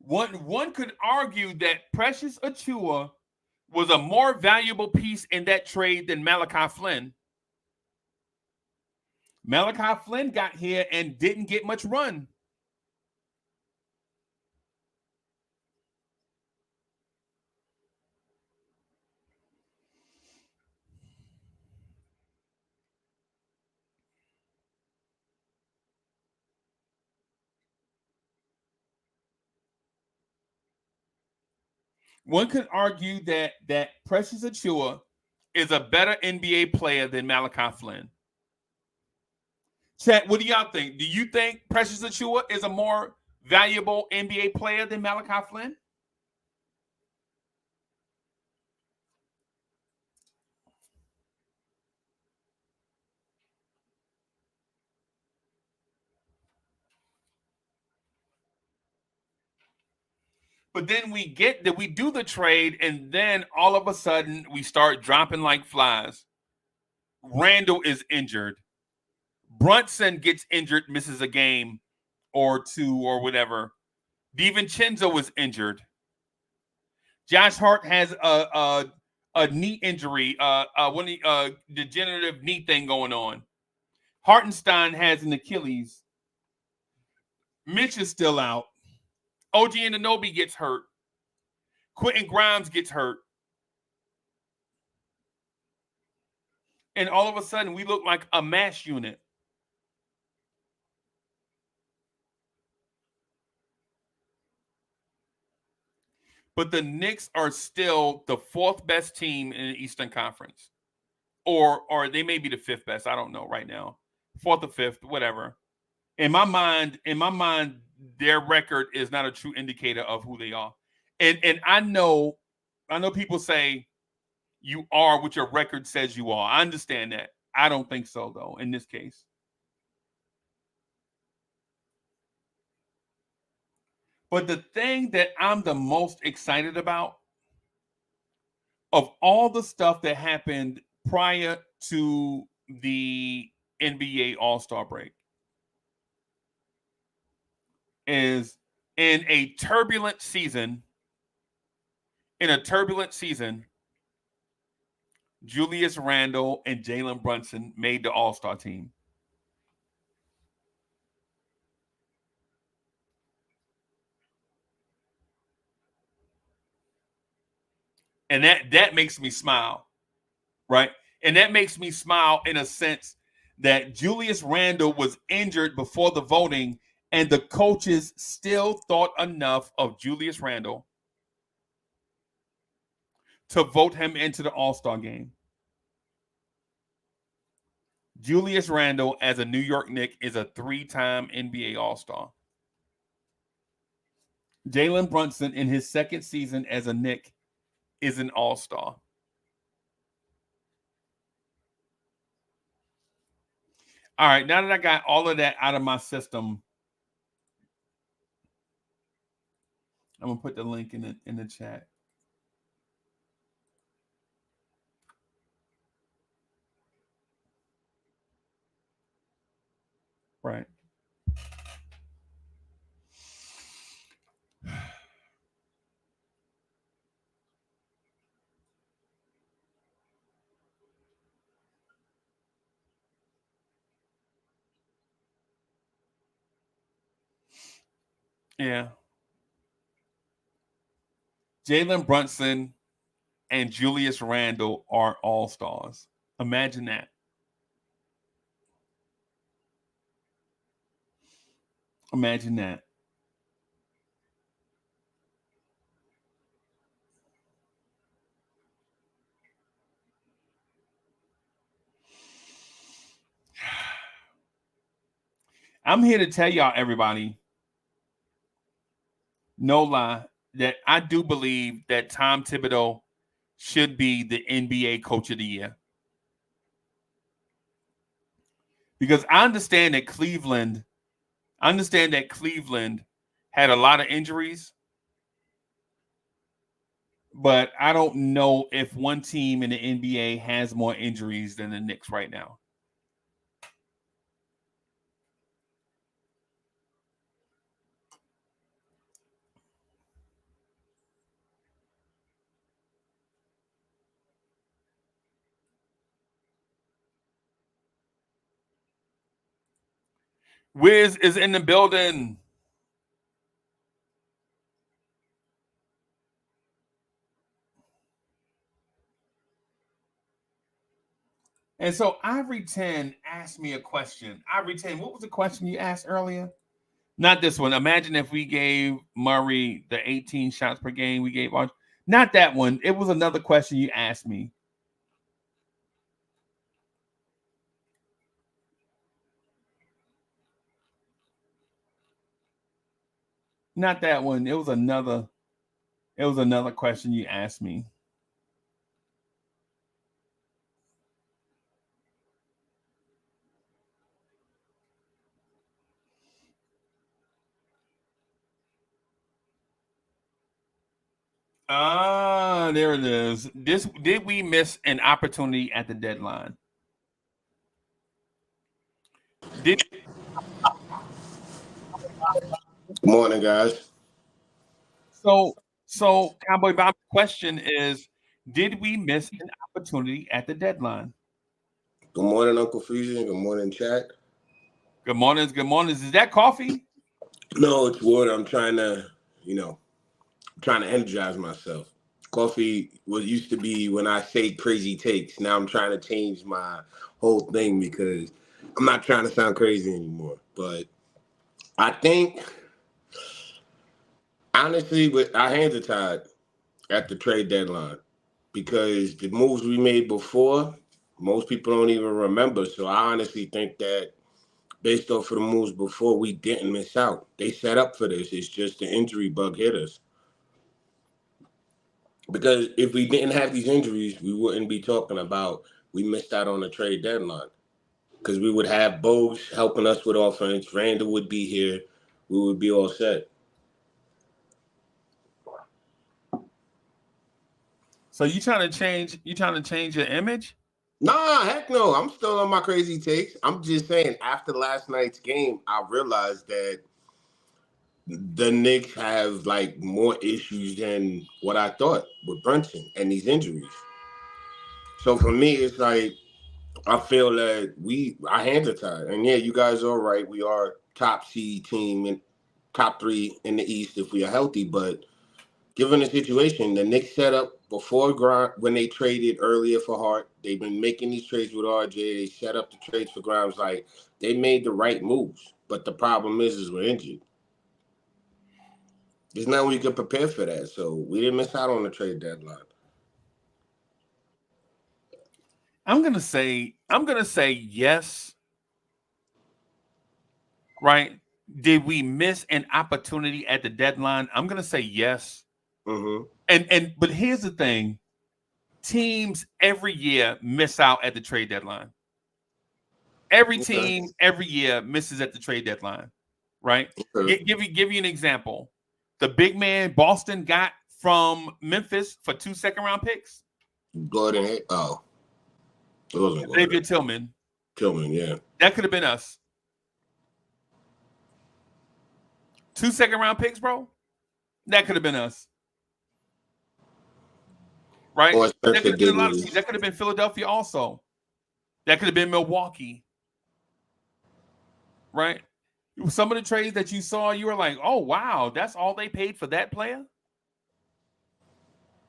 [SPEAKER 4] One could argue that Precious Achiuwa was a more valuable piece in that trade than Malachi Flynn. Malachi Flynn got here and didn't get much run. One could argue that Precious Achiuwa is a better NBA player than Malachi Flynn. Chat, what do y'all think? Do you think Precious Achiuwa is a more valuable NBA player than Malachi Flynn? But then we do the trade, and then all of a sudden we start dropping like flies. Randall is injured. Brunson gets injured, misses a game or two or whatever. DiVincenzo was injured. Josh Hart has a knee injury, degenerative knee thing going on. Hartenstein has an Achilles. Mitch is still out. OG Anunoby gets hurt. Quentin Grimes gets hurt. And all of a sudden, we look like a mash unit. But the Knicks are still the fourth best team in the Eastern Conference. Or they may be the fifth best. I don't know right now. Fourth or fifth, whatever. In my mind, their record is not a true indicator of who they are. And I know people say you are what your record says you are. I understand that. I don't think so, though, in this case. But the thing that I'm the most excited about of all the stuff that happened prior to the NBA All-Star break is in a turbulent season, Julius Randle and Jalen Brunson made the All-Star team. And that makes me smile, right? And that makes me smile in a sense that Julius Randle was injured before the voting, and the coaches still thought enough of Julius Randle to vote him into the All-Star game. Julius Randle, as a New York Knick, is a 3-time NBA All-Star. Jalen Brunson, in his second season as a Knick, is an All-Star. All right, now that I got all of that out of my system, I'm gonna put the link in the chat. Right. Yeah. Jalen Brunson and Julius Randle are All-Stars. Imagine that. Imagine that. I'm here to tell y'all, everybody, no lie, that I do believe that Tom Thibodeau should be the NBA Coach of the Year. Because I understand that Cleveland had a lot of injuries, but I don't know if one team in the NBA has more injuries than the Knicks right now. Wiz is in the building. And so Ivory 10 asked me a question. Ivory 10, what was the question you asked earlier? Not this one. Imagine if we gave Murray the 18 shots per game we gave. Not that one. It was another question you asked me. Not that one. It was another question you asked me. There it is. Did we miss an opportunity at the deadline?
[SPEAKER 5] Good morning, guys.
[SPEAKER 4] So Cowboy Bob's question is, Did we miss an opportunity at the deadline?
[SPEAKER 5] Good morning, Uncle Freezie. Good morning, chat.
[SPEAKER 4] Good mornings. Good mornings. Is that coffee?
[SPEAKER 5] No, it's water. I'm trying to, trying to energize myself. Coffee was used to be when I say crazy takes. Now I'm trying to change my whole thing because I'm not trying to sound crazy anymore. But I think, honestly, with our hands are tied at the trade deadline because the moves we made before, most people don't even remember. So I honestly think that based off of the moves before, we didn't miss out. They set up for this. It's just the injury bug hit us. Because if we didn't have these injuries, we wouldn't be talking about we missed out on the trade deadline. Because we would have Bose helping us with offense. Randall would be here. We would be all set.
[SPEAKER 4] So you trying to change your image?
[SPEAKER 5] Nah, heck no. I'm still on my crazy takes. I'm just saying, after last night's game, I realized that the Knicks have like more issues than what I thought with Brunson and these injuries. So for me, it's like I feel that our hands are tied. And yeah, you guys are right. We are top seed team and top 3 in the East if we are healthy. But given the situation, the Knicks set up before when they traded earlier for Hart. They've been making these trades with RJ. They set up the trades for Grimes. Like they made the right moves. But the problem is we're injured. There's nothing we could prepare for that. So we didn't miss out on the trade deadline.
[SPEAKER 4] I'm gonna say yes. Right? Did we miss an opportunity at the deadline? I'm gonna say yes.
[SPEAKER 5] Mm-hmm.
[SPEAKER 4] But here's the thing: teams every year miss out at the trade deadline. Every team every year misses at the trade deadline, right?
[SPEAKER 5] Okay.
[SPEAKER 4] Give you an example. The big man Boston got from Memphis for 2 second-round picks.
[SPEAKER 5] Gordon, oh. It wasn't
[SPEAKER 4] Xavier
[SPEAKER 5] Gordon. Tillman, yeah.
[SPEAKER 4] That could have been us. 2 second-round picks, bro. That could have been us. Right? That could have been a lot of teams. That could have been Philadelphia also. That could have been Milwaukee. Right? Some of the trades that you saw, you were like, oh, wow, that's all they paid for that player?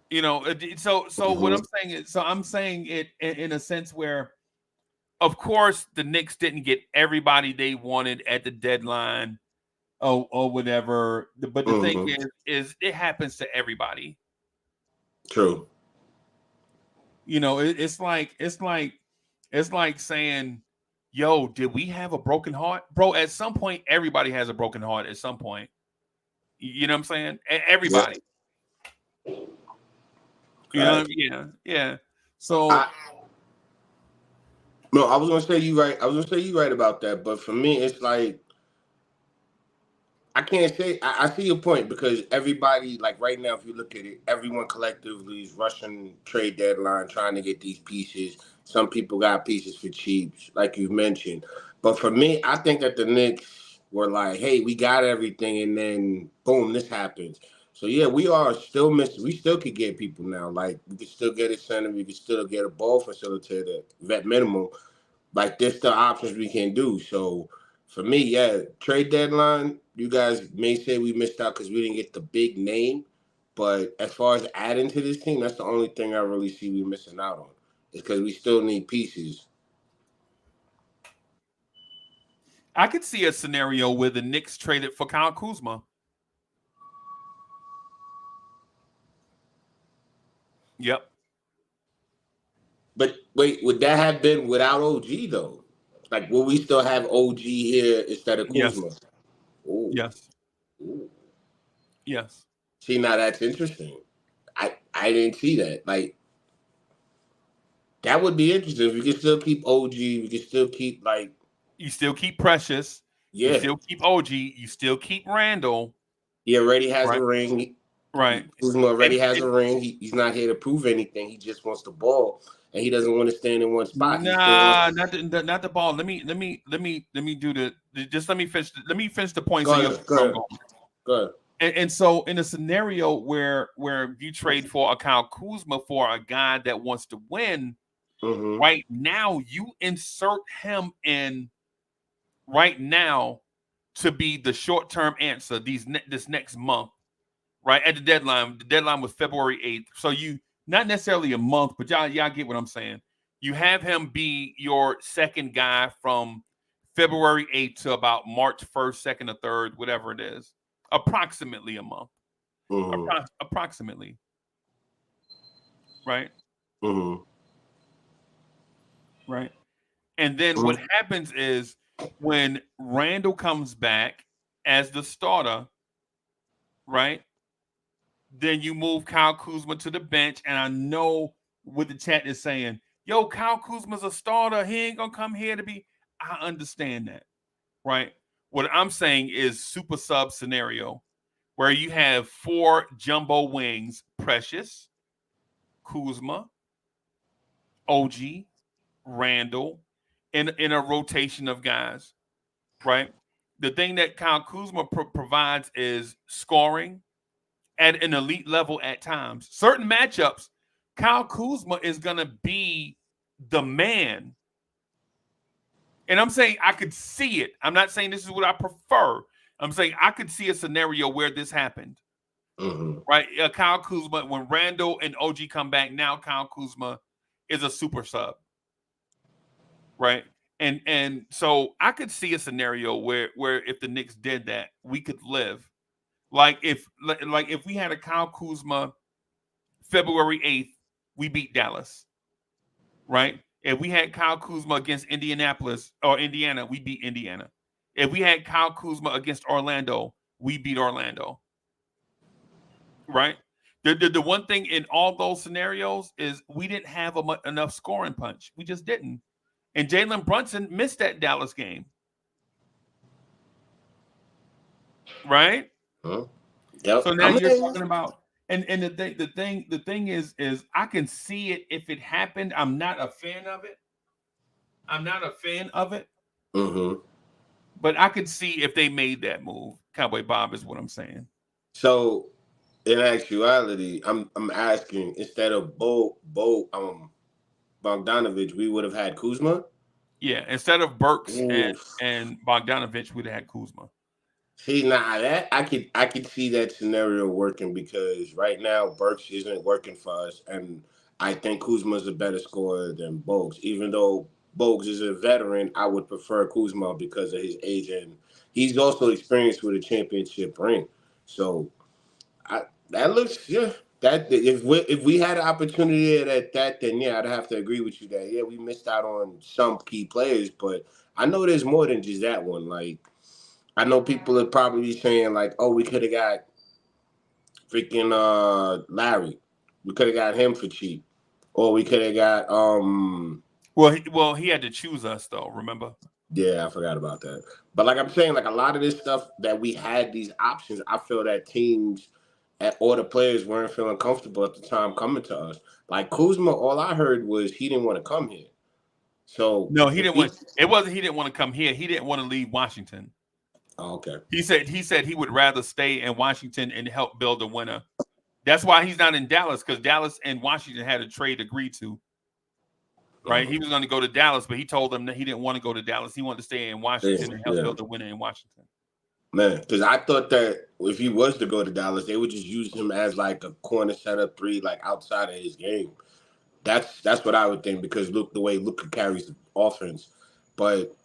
[SPEAKER 4] You know, so what I'm saying is, I'm saying it in a sense where, of course, the Knicks didn't get everybody they wanted at the deadline or whatever. But the thing is it happens to everybody.
[SPEAKER 5] True.
[SPEAKER 4] You know, it's like saying, yo, did we have a broken heart? Bro, at some point, everybody has a broken heart at some point. You know what I'm saying? Everybody. Yeah. You know, yeah. So
[SPEAKER 5] I was gonna say you right. I was gonna say you right about that. But for me, it's like I can't say I see your point because everybody, like right now, if you look at it, everyone collectively is rushing trade deadline, trying to get these pieces. Some people got pieces for cheap, like you mentioned. But for me, I think that the Knicks were like, hey, we got everything, and then boom, this happens. So yeah, we are still missing. We still could get people now. Like we could still get a center, we could still get a ball facilitator, vet minimum. Like there's the options we can do. So for me, yeah, trade deadline. You guys may say we missed out because we didn't get the big name, but as far as adding to this team, that's the only thing I really see we missing out on. Is because we still need pieces.
[SPEAKER 4] I could see a scenario where the Knicks traded for Kyle Kuzma. Yep.
[SPEAKER 5] But wait, would that have been without OG though? Like, will we still have OG here instead of Kuzma?
[SPEAKER 4] Yes. Ooh. Yes.
[SPEAKER 5] Ooh.
[SPEAKER 4] Yes.
[SPEAKER 5] See, now that's interesting. I didn't see that. Like, that would be interesting. We could still keep OG. We could still keep like.
[SPEAKER 4] You still keep Precious.
[SPEAKER 5] Yeah.
[SPEAKER 4] You still keep OG. You still keep Randall.
[SPEAKER 5] He already has a ring.
[SPEAKER 4] Right.
[SPEAKER 5] Kuzma already has a ring. He's not here to prove anything. He just wants the ball, and he doesnn't want to stand in one spot.
[SPEAKER 4] Nah, not the ball. Let me do the. Just let me finish. Let me finish the points.
[SPEAKER 5] Go ahead.
[SPEAKER 4] And so in a scenario where you trade for a Kyle Kuzma for a guy that wants to win, right now you insert him in right now to be the short-term answer this next month, right? At the deadline was February 8th. So you not necessarily a month, but y'all get what I'm saying. You have him be your second guy from February 8th to about March 1st, 2nd, or 3rd, whatever it is. Approximately a month. Approximately. Right? Right. And then what happens is when Randall comes back as the starter, right? Then you move Kyle Kuzma to the bench. And I know what the chat is saying, yo, Kyle Kuzma's a starter. He ain't going to come here to be. I understand that, right? What I'm saying is super sub scenario where you have 4 jumbo wings, Precious, Kuzma, OG, Randall, in a rotation of guys, right? The thing that Kyle Kuzma provides is scoring at an elite level at times. Certain matchups, Kyle Kuzma is going to be the man. And I'm saying I could see it. I'm not saying this is what I prefer. I'm saying I could see a scenario where this happened. Right? Kyle Kuzma, when Randall and OG come back, now Kyle Kuzma is a super sub. Right? And so I could see a scenario where if the Knicks did that, we could live. Like if we had a Kyle Kuzma February 8th, we beat Dallas. Right? If we had Kyle Kuzma against Indianapolis or Indiana, we beat Indiana. If we had Kyle Kuzma against Orlando, we beat Orlando. Right? The one thing in all those scenarios is we didn't have enough scoring punch. We just didn't. And Jalen Brunson missed that Dallas game. Right?
[SPEAKER 5] Yep.
[SPEAKER 4] So now you're talking about and the thing is I can see it if it happened. I'm not a fan of it. But I could see if they made that move. Cowboy Bob is what I'm saying.
[SPEAKER 5] So in actuality, I'm asking, instead of Bogdanovich, we would have had Kuzma?
[SPEAKER 4] Yeah, instead of Burks and Bogdanovich, we'd have had Kuzma.
[SPEAKER 5] See, now that I could see that scenario working, because right now Burks isn't working for us, and I think Kuzma's a better scorer than Bogues. Even though Bogues is a veteran, I would prefer Kuzma because of his age, and he's also experienced with a championship ring. So that looks, yeah. That if we had an opportunity at that, then yeah, I'd have to agree with you that yeah, we missed out on some key players, but I know there's more than just that one. Like, I know people are probably saying like, oh, we could have got freaking Larry, we could have got him for cheap, or we could have got
[SPEAKER 4] Well, he had to choose us though. Remember?
[SPEAKER 5] Yeah, I forgot about that. But like I'm saying, like a lot of this stuff that we had these options, I feel that teams or the players weren't feeling comfortable at the time coming to us. Like Kuzma, all I heard was he didn't want to come here. So
[SPEAKER 4] no, he didn't want. It wasn't he didn't want to come here. He didn't want to leave Washington.
[SPEAKER 5] Oh, okay.
[SPEAKER 4] He said he would rather stay in Washington and help build a winner. That's why he's not in Dallas, because Dallas and Washington had a trade agreed to. Right, he was going to go to Dallas, but he told them that he didn't want to go to Dallas. He wanted to stay in Washington and help build a winner in Washington.
[SPEAKER 5] Man, because I thought that if he was to go to Dallas, they would just use him as like a corner setup 3, like outside of his game. That's what I would think, because look the way Luka carries the offense. But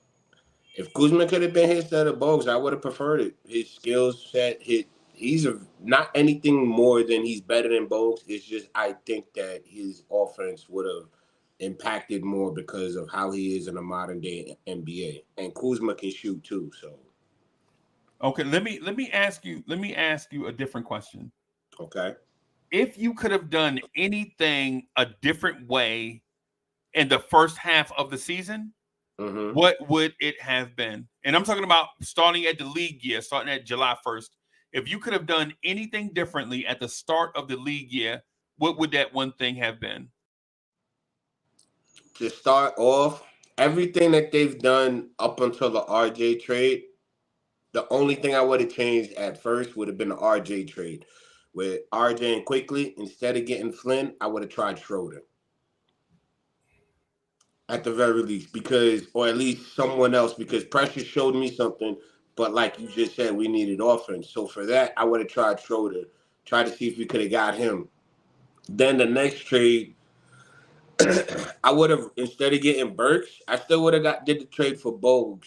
[SPEAKER 5] if Kuzma could have been his set of Bogues, I would have preferred it. His skill set, he's not anything more than he's better than Bogues. It's just I think that his offense would have impacted more because of how he is in a modern day NBA. And Kuzma can shoot too, so.
[SPEAKER 4] Okay, let me ask you a different question.
[SPEAKER 5] Okay.
[SPEAKER 4] If you could have done anything a different way in the first half of the season, what would it have been? And I'm talking about starting at the league year, starting at July 1st. If you could have done anything differently at the start of the league year, what would that one thing have been?
[SPEAKER 5] To start off, everything that they've done up until the RJ trade, The only thing I would have changed at first would have been the RJ trade. With RJ and Quickly, instead of getting Flynn, I would have tried Schroeder. At the very least, because, or at least someone else, because Precious showed me something, but like you just said, we needed offense. So for that, I would have tried Schroeder, tried to see if we could have got him. Then the next trade, I would have, instead of getting Burks, I still would have did the trade for Bogues,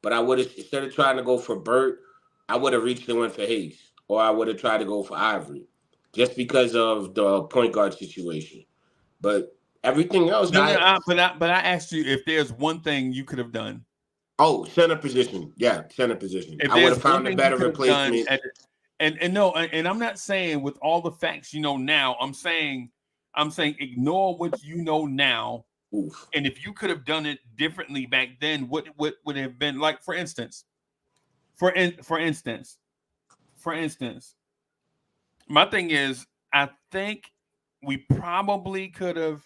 [SPEAKER 5] but I would have, instead of trying to go for Burt, I would have reached and went for Hayes, or I would have tried to go for Ivory, just because of the point guard situation. But everything else,
[SPEAKER 4] No, but I asked you if there's one thing you could have done.
[SPEAKER 5] Oh, center position. Yeah, center position.
[SPEAKER 4] If
[SPEAKER 5] I would
[SPEAKER 4] there's
[SPEAKER 5] have found
[SPEAKER 4] one
[SPEAKER 5] a
[SPEAKER 4] thing
[SPEAKER 5] better
[SPEAKER 4] you could have done
[SPEAKER 5] replacement.
[SPEAKER 4] And I'm not saying with all the facts you know now. I'm saying ignore what you know now.
[SPEAKER 5] Oof.
[SPEAKER 4] And if you could have done it differently back then, what would have been like? For instance, my thing is, I think we probably could have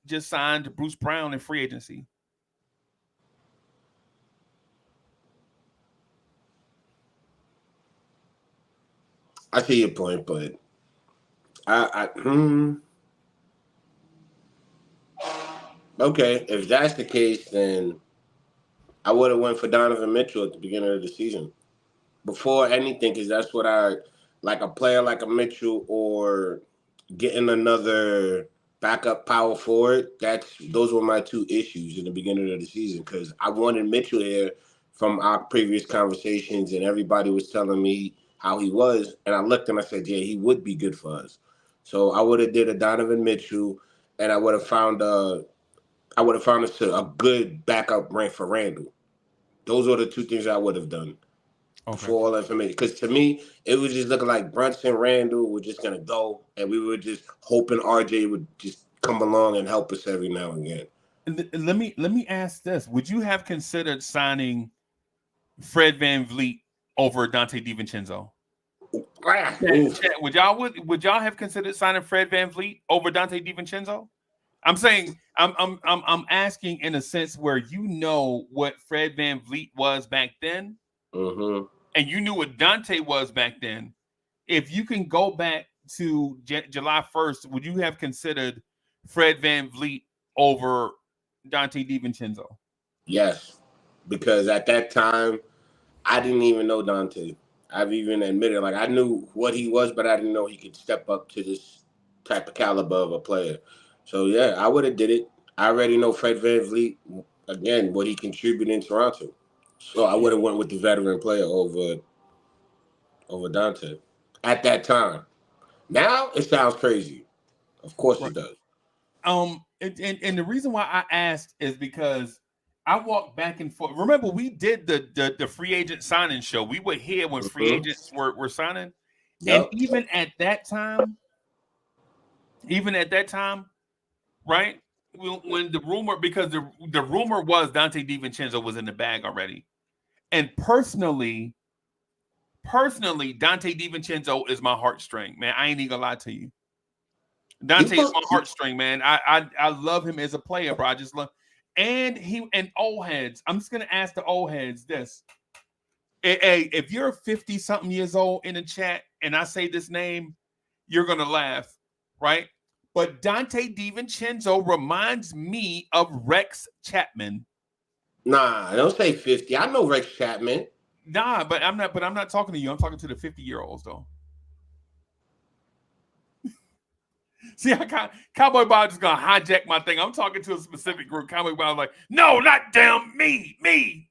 [SPEAKER 4] just signed Bruce Brown in free agency.
[SPEAKER 5] I see your point, but okay, if that's the case, then I would have went for Donovan Mitchell at the beginning of the season before anything, because that's what I like, a player like a Mitchell or getting another backup power forward. Those were my two issues in the beginning of the season, because I wanted Mitchell here from our previous conversations, and everybody was telling me how he was, and I looked and I said, yeah, he would be good for us. So I would have did a Donovan Mitchell, and I would have found us a good backup rank for Randall. Those are the two things I would have done. Okay. For all information, because to me, it was just looking like Brunson, Randall were just gonna go, and we were just hoping RJ would just come along and help us every now and again.
[SPEAKER 4] Let me ask this: would you have considered signing Fred VanVleet over Dante DiVincenzo? Would y'all have considered signing Fred VanVleet over Dante DiVincenzo? I'm saying I'm asking in a sense where you know what Fred VanVleet was back then.
[SPEAKER 5] Mm-hmm.
[SPEAKER 4] And you knew what Dante was back then. If you can go back to July 1st, would you have considered Fred VanVleet over Dante DiVincenzo?
[SPEAKER 5] Yes, because at that time, I didn't even know Dante. I've even admitted, like, I knew what he was, but I didn't know he could step up to this type of caliber of a player. So, yeah, I would have did it. I already know Fred VanVleet, again, what he contributed in Toronto. So I would have went with the veteran player over Dante at that time. Now it sounds crazy. Of course it does.
[SPEAKER 4] And the reason why I asked is because I walked back and forth. Remember, we did the free agent signing show. We were here when free agents were signing. Yep. And even at that time, right? When the rumor, because the rumor was Dante DiVincenzo was in the bag already. And personally, Dante DiVincenzo is my heartstring, man. I ain't even gonna lie to you. Dante is my heartstring, man. I love him as a player, bro. I just love, and old heads. I'm just gonna ask the old heads this. Hey, if you're 50-something years old in the chat and I say this name, you're gonna laugh, right? But Dante DiVincenzo reminds me of Rex Chapman.
[SPEAKER 5] Nah, don't say 50. I know Rex Chapman.
[SPEAKER 4] Nah, but I'm not talking to you. I'm talking to the 50-year-olds though. See, Cowboy Bob is gonna hijack my thing. I'm talking to a specific group. Cowboy Bob like, no, not damn me.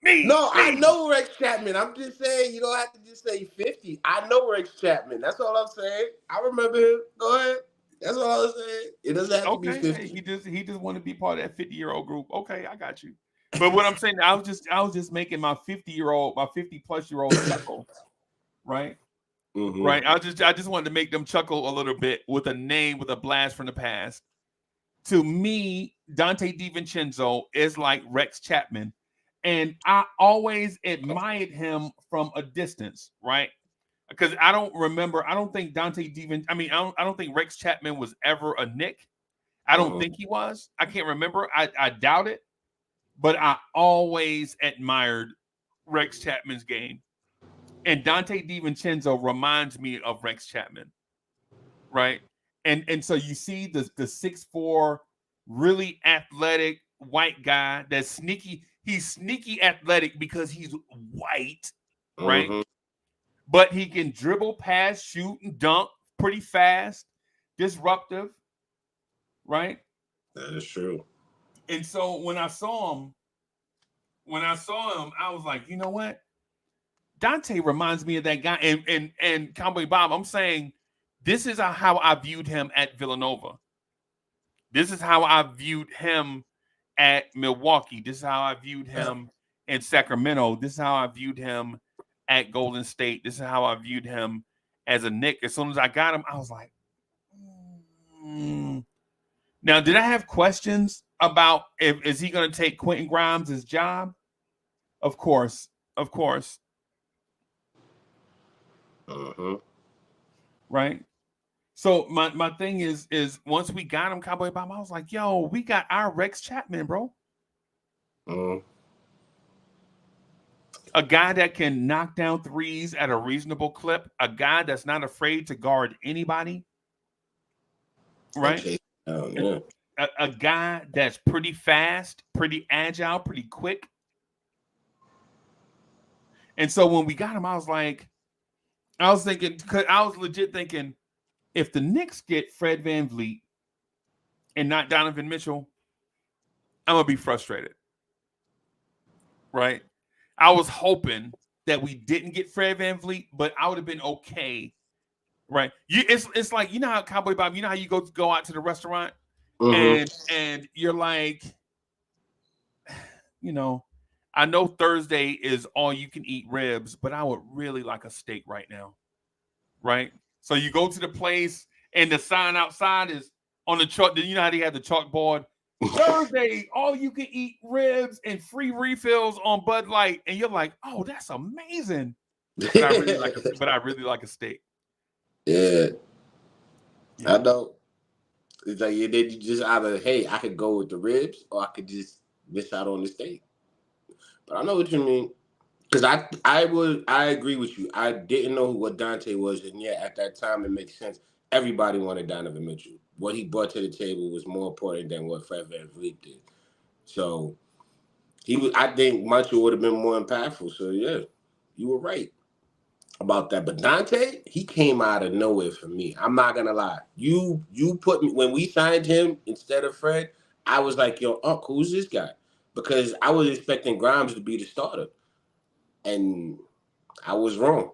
[SPEAKER 5] No, I know Rex Chapman. I'm just saying you don't have to just say 50. I know Rex Chapman. That's all I'm saying. I remember him. Go ahead. That's all I'm saying. It doesn't have to be 50.
[SPEAKER 4] He just want to be part of that 50-year-old group. Okay, I got you. But what I'm saying, I was just making my 50-plus-year-old chuckle, right? Mm-hmm. Right. I just wanted to make them chuckle a little bit with a name, with a blast from the past. To me, Dante DiVincenzo is like Rex Chapman. And I always admired him from a distance, right? Because I don't think I don't think Rex Chapman was ever a Knick. I don't think he was. I can't remember. I doubt it. But I always admired Rex Chapman's game. And Dante DiVincenzo reminds me of Rex Chapman, right? And so you see the 6'4", really athletic white guy that's sneaky. He's sneaky athletic because he's white, right?
[SPEAKER 5] Mm-hmm.
[SPEAKER 4] But he can dribble, pass, shoot, and dunk pretty fast, disruptive, right?
[SPEAKER 5] That is true.
[SPEAKER 4] And so when I saw him, I was like, you know what? Dante reminds me of that guy. And Cowboy Bob, I'm saying this is how I viewed him at Villanova. This is how I viewed him at Milwaukee. This is how I viewed him in Sacramento. This is how I viewed him at Golden State. This is how I viewed him as a Knick. As soon as I got him, I was like, Now, did I have questions about is he going to take Quentin Grimes' job? Of course.
[SPEAKER 5] Mm-hmm.
[SPEAKER 4] Right? So my thing is once we got him, Cowboy Bob, I was like, yo, we got our Rex Chapman, bro.
[SPEAKER 5] Mm-hmm.
[SPEAKER 4] A guy that can knock down threes at a reasonable clip, a guy that's not afraid to guard anybody, right?
[SPEAKER 5] Okay. Yeah.
[SPEAKER 4] A guy that's pretty fast, pretty agile, pretty quick. And so when we got him, I was thinking, because I was legit thinking, if the Knicks get Fred VanVleet and not Donovan Mitchell, I'm going to be frustrated. Right? I was hoping that we didn't get Fred VanVleet, but I would have been okay. Right? It's like, you know how, Cowboy Bob, you know how you go out to the restaurant and you're like, you know, I know Thursday is all you can eat ribs, but I would really like a steak right now. Right? So you go to the place and the sign outside is on the chalk. You know how they have the chalkboard? Thursday, all you can eat ribs and free refills on Bud Light. And you're like, oh, that's amazing. But I really like a steak.
[SPEAKER 5] Yeah. I know. It's like you just either, hey, I could go with the ribs or I could just miss out on the steak. But I know what you mean. Because I agree with you. I didn't know what Dante was, and yeah, at that time it makes sense. Everybody wanted Donovan Mitchell. What he brought to the table was more important than what Fred VanVleet did. So I think Mitchell would have been more impactful. So yeah, you were right about that. But Dante, he came out of nowhere for me. I'm not gonna lie. You put me when we signed him instead of Fred, I was like, yo, who's this guy? Because I was expecting Grimes to be the starter. And I was wrong.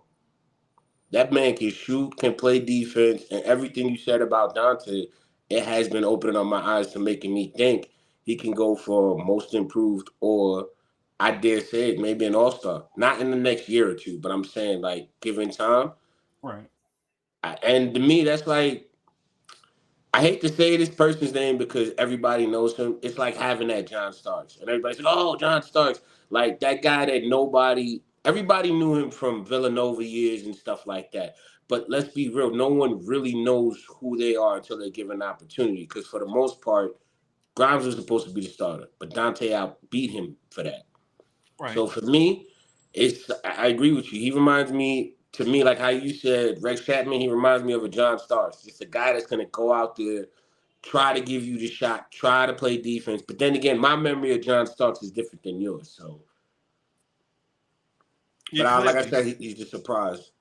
[SPEAKER 5] That man can shoot, can play defense, and everything you said about Dante, it has been opening up my eyes to making me think he can go for most improved or, I dare say it, maybe an all-star. Not in the next year or two, but I'm saying, like, given time.
[SPEAKER 4] Right.
[SPEAKER 5] And to me, that's like, I hate to say this person's name because everybody knows him. It's like having that John Starks. And everybody's like, oh, John Starks. Like that guy that everybody knew him from Villanova years and stuff like that. But let's be real, no one really knows who they are until they're given an opportunity. Because for the most part, Grimes was supposed to be the starter. But Dante outbeat him for that.
[SPEAKER 4] Right.
[SPEAKER 5] So for me, I agree with you. He reminds me, to me, like how you said, Rex Chapman, he reminds me of a John Starks. Just a guy that's going to go out there, try to give you the shot, try to play defense. But then again, my memory of John Starks is different than yours. So, but like I said, he's just surprised.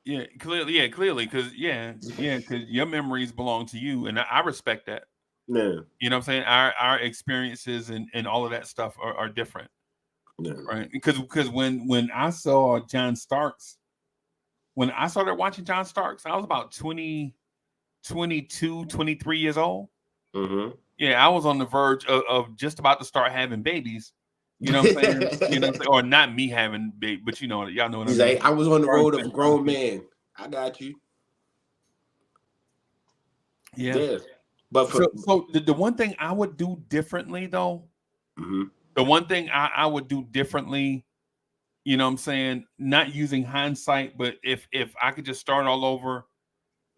[SPEAKER 4] Yeah, clearly, because because your memories belong to you, and I respect that.
[SPEAKER 5] Yeah.
[SPEAKER 4] You know what I'm saying? Our experiences and all of that stuff are different.
[SPEAKER 5] Yeah.
[SPEAKER 4] Right? Because when I saw John Starks, when I started watching John Starks, I was about 22, 23 years old.
[SPEAKER 5] Mm-hmm.
[SPEAKER 4] Yeah, I was on the verge of just about to start having babies. You know what I'm saying? You know what I'm saying? Or not me having babies, but you know, y'all know what I mean.
[SPEAKER 5] Like, I was on the road of a grown man. I got you.
[SPEAKER 4] Yeah. But so the one thing I would do differently, though, the one thing I would do differently, you know what I'm saying, not using hindsight, but if I could just start all over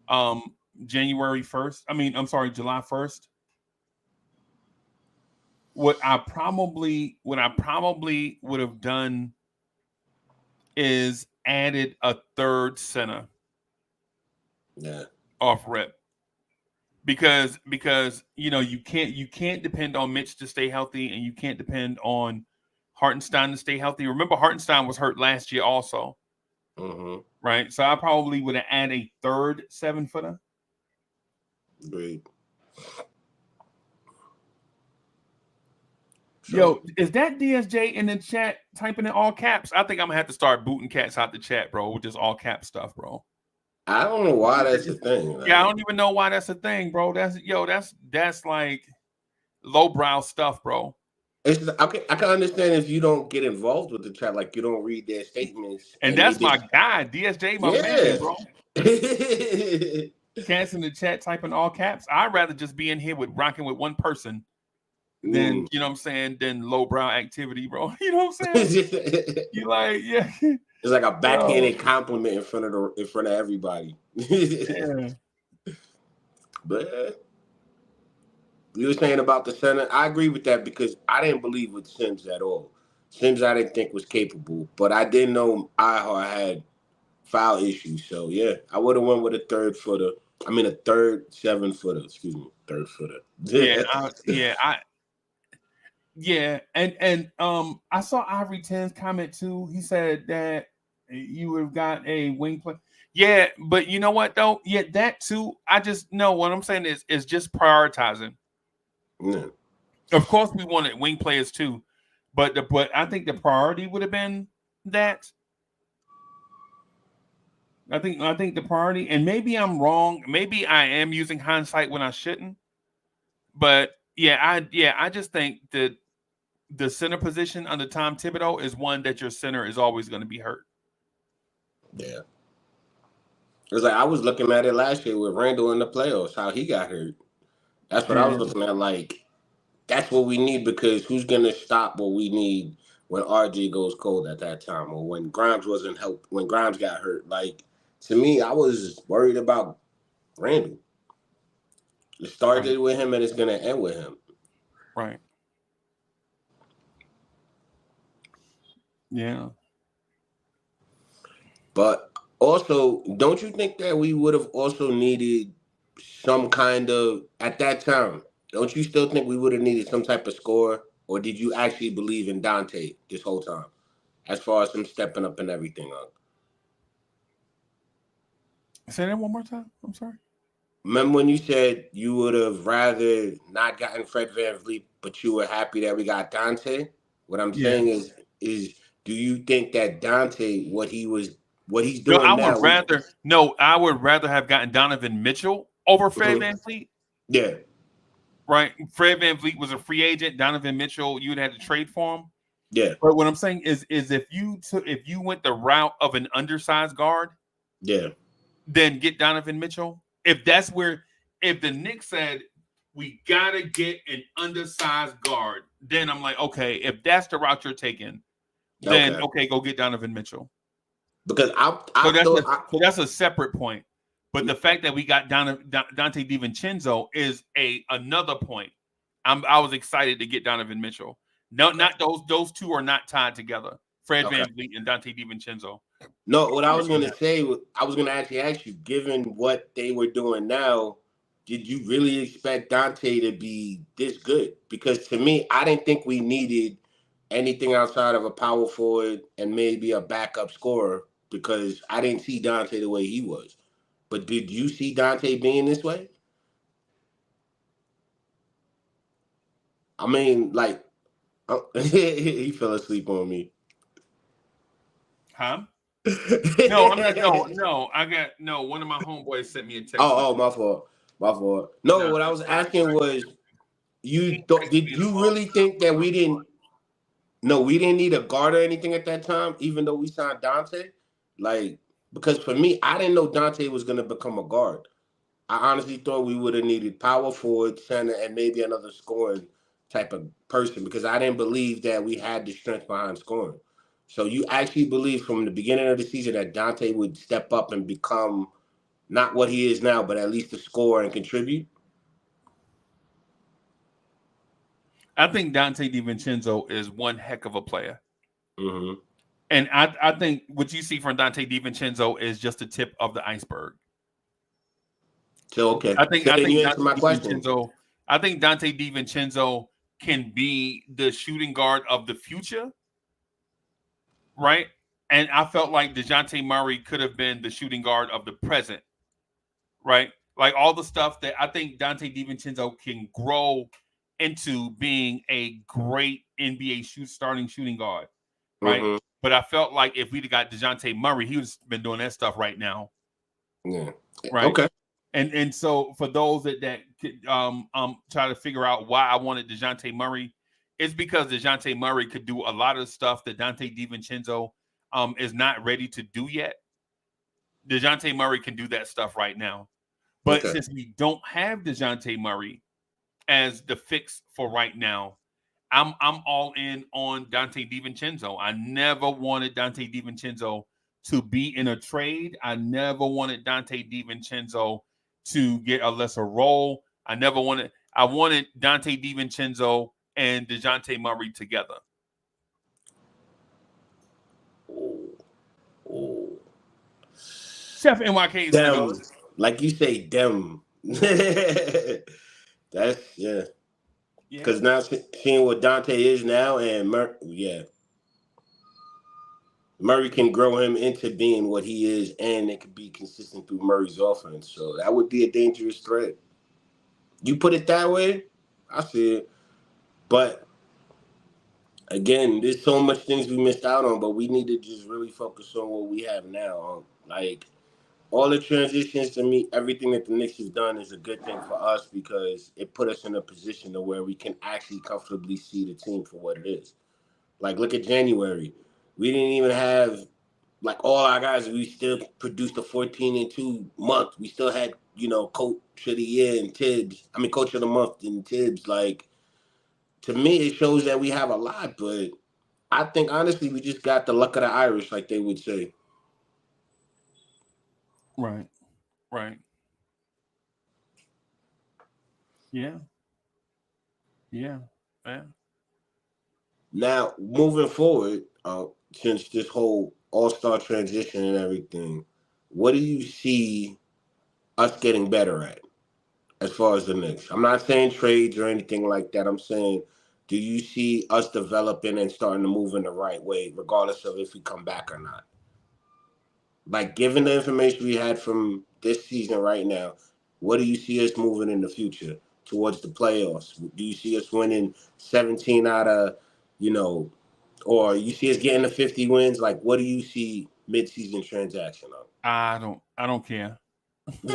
[SPEAKER 4] July 1st, what I probably would have done is added a third center.
[SPEAKER 5] Yeah.
[SPEAKER 4] Off rip. Because you can't depend on Mitch to stay healthy, and you can't depend on Hartenstein to stay healthy. Remember, Hartenstein was hurt last year also.
[SPEAKER 5] Mm-hmm.
[SPEAKER 4] Right? So I probably would have added a third 7-footer.
[SPEAKER 5] Great.
[SPEAKER 4] Yo, is that DSJ in the chat typing in all caps? I think I'm gonna have to start booting cats out the chat, bro, with just all cap stuff, bro.
[SPEAKER 5] I don't know why that's a thing.
[SPEAKER 4] Yeah, I don't even know why that's a thing, bro. That's like lowbrow stuff, bro.
[SPEAKER 5] It's okay. I can understand if you don't get involved with the chat, like you don't read their statements,
[SPEAKER 4] And that's my guy, DSJ, my man, bro. Cats in the chat typing all caps. I'd rather just be in here with rocking with one person than you know what I'm saying, than lowbrow activity, bro. You know what I'm saying? You like, yeah.
[SPEAKER 5] It's like a backhanded compliment in front of everybody.
[SPEAKER 4] Yeah.
[SPEAKER 5] But you were saying about the center, I agree with that because I didn't believe with Sims at all. Sims I didn't think was capable, but I didn't know Ihar had foul issues. So yeah, I would have went with a third 7-footer. Excuse me, third footer.
[SPEAKER 4] And I saw Ivory 10's comment too. He said that you would have got a wing play. Yeah, but you know what though? Yeah, that too. I just know what I'm saying is just prioritizing.
[SPEAKER 5] Yeah.
[SPEAKER 4] Of course, we wanted wing players too, but I think the priority would have been that. I think the priority, and maybe I'm wrong. Maybe I am using hindsight when I shouldn't. But I just think that the center position under Tom Thibodeau is one that your center is always going to be hurt.
[SPEAKER 5] Yeah. It was like I was looking at it last year with Randall in the playoffs, how he got hurt. That's what I was looking at. Like, that's what we need because who's going to stop what we need when RJ goes cold at that time or when Grimes wasn't helped, when Grimes got hurt. Like, to me, I was worried about Randall. It started with him and it's going to end with him.
[SPEAKER 4] Right. Yeah.
[SPEAKER 5] But also, don't you think that we would have also needed some kind of, at that time, don't you still think we would have needed some type of score? Or did you actually believe in Dante this whole time? As far as him stepping up and everything on.
[SPEAKER 4] Say that one more time. I'm sorry.
[SPEAKER 5] Remember when you said you would have rather not gotten Fred VanVleet, but you were happy that we got Dante? What I'm saying is do you think that Dante, what he's doing
[SPEAKER 4] I would rather have gotten Donovan Mitchell over Fred VanVleet.
[SPEAKER 5] Yeah.
[SPEAKER 4] Right. Fred VanVleet was a free agent. Donovan Mitchell, you'd had to trade for him.
[SPEAKER 5] Yeah.
[SPEAKER 4] But what I'm saying is if you went the route of an undersized guard, then get Donovan Mitchell. If the Knicks said we gotta get an undersized guard, then I'm like, okay, if that's the route you're taking, then okay, go get Donovan Mitchell.
[SPEAKER 5] Because
[SPEAKER 4] that's a separate point. But the fact that we got Dante DiVincenzo is another point. I was excited to get Donovan Mitchell. No, not those two are not tied together. Fred VanVleet and Dante DiVincenzo.
[SPEAKER 5] No, what I was going to say, I was going to actually ask you, given what they were doing now, did you really expect Dante to be this good? Because to me, I didn't think we needed anything outside of a power forward and maybe a backup scorer because I didn't see Dante the way he was. But did you see Dante being this way? I mean, like, he fell asleep on me.
[SPEAKER 4] Huh? No. One of my homeboys sent me a text.
[SPEAKER 5] Oh, my fault. No, what I was asking was, did you really think that we didn't need a guard or anything at that time, even though we signed Dante? Like, because for me, I didn't know Dante was going to become a guard. I honestly thought we would have needed power forward, center, and maybe another scoring type of person because I didn't believe that we had the strength behind scoring. So you actually believe from the beginning of the season that Dante would step up and become not what he is now, but at least a scorer and contribute?
[SPEAKER 4] I think Dante DiVincenzo is one heck of a player.
[SPEAKER 5] Mm-hmm.
[SPEAKER 4] And I think what you see from Dante DiVincenzo is just the tip of the iceberg.
[SPEAKER 5] So okay,
[SPEAKER 4] I think
[SPEAKER 5] you answer
[SPEAKER 4] Dante
[SPEAKER 5] my question.
[SPEAKER 4] DiVincenzo can be the shooting guard of the future, right? And I felt like DeJounte Murray could have been the shooting guard of the present, right? Like all the stuff that I think Dante DiVincenzo can grow into being a great NBA starting shooting guard, right?
[SPEAKER 5] Mm-hmm.
[SPEAKER 4] But I felt like if we'd have got DeJounte Murray, he would have been doing that stuff right now,
[SPEAKER 5] Yeah.
[SPEAKER 4] right?
[SPEAKER 5] Okay.
[SPEAKER 4] And so for those that try to figure out why I wanted DeJounte Murray, it's because DeJounte Murray could do a lot of stuff that Dante DiVincenzo is not ready to do yet. DeJounte Murray can do that stuff right now. But since we don't have DeJounte Murray as the fix for right now, I'm all in on Dante DiVincenzo. I never wanted Dante DiVincenzo to be in a trade. I never wanted Dante DiVincenzo to get a lesser role. I wanted Dante DiVincenzo and DeJounte Murray together.
[SPEAKER 5] Oh.
[SPEAKER 4] Chef NYK is
[SPEAKER 5] Them. Like you say, them. That's yeah. Because now seeing what Dante is now, and Murray can grow him into being what he is, and it could be consistent through Murray's offense. So that would be a dangerous threat. You put it that way, I see it. But again, there's so much things we missed out on, but we need to just really focus on what we have now. Like all the transitions, to me, everything that the Knicks have done is a good thing for us because it put us in a position to where we can actually comfortably see the team for what it is. Like, look at January. We didn't even have, like, all our guys. We still produced a 14-2 month. We still had, coach of the year and Tibbs. I mean, coach of the month and Tibbs. Like, to me, it shows that we have a lot. But I think, honestly, we just got the luck of the Irish, like they would say.
[SPEAKER 4] Right. Yeah.
[SPEAKER 5] Now, moving forward, since this whole all-star transition and everything, what do you see us getting better at as far as the Knicks? I'm not saying trades or anything like that. I'm saying, do you see us developing and starting to move in the right way, regardless of if we come back or not? Like, given the information we had from this season right now, what do you see us moving in the future towards the playoffs? Do you see us winning 17 out of, or you see us getting to 50 wins? Like, what do you see mid-season transaction on?
[SPEAKER 4] I don't care.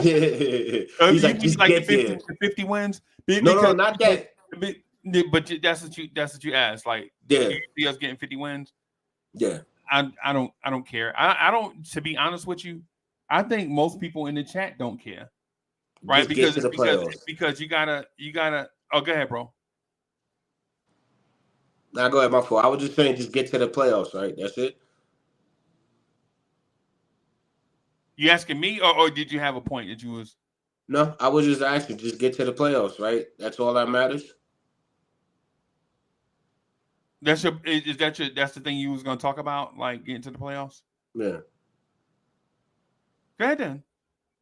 [SPEAKER 5] He's like, just
[SPEAKER 4] like
[SPEAKER 5] get
[SPEAKER 4] 50 wins.
[SPEAKER 5] No, not that.
[SPEAKER 4] But that's what you asked. Like,
[SPEAKER 5] Yeah.
[SPEAKER 4] you see us getting 50 wins?
[SPEAKER 5] Yeah.
[SPEAKER 4] I don't care. I don't. To be honest with you, I think most people in the chat don't care, right?
[SPEAKER 5] Just
[SPEAKER 4] Because you gotta. Oh, go ahead, bro.
[SPEAKER 5] Now go ahead, my fault. I was just saying, just get to the playoffs, right? That's it.
[SPEAKER 4] You asking me, or did you have a point that you was?
[SPEAKER 5] No, I was just asking, just get to the playoffs, right? That's all that matters.
[SPEAKER 4] That's the thing you was going to talk about, like getting to the playoffs?
[SPEAKER 5] Yeah.
[SPEAKER 4] Go ahead then.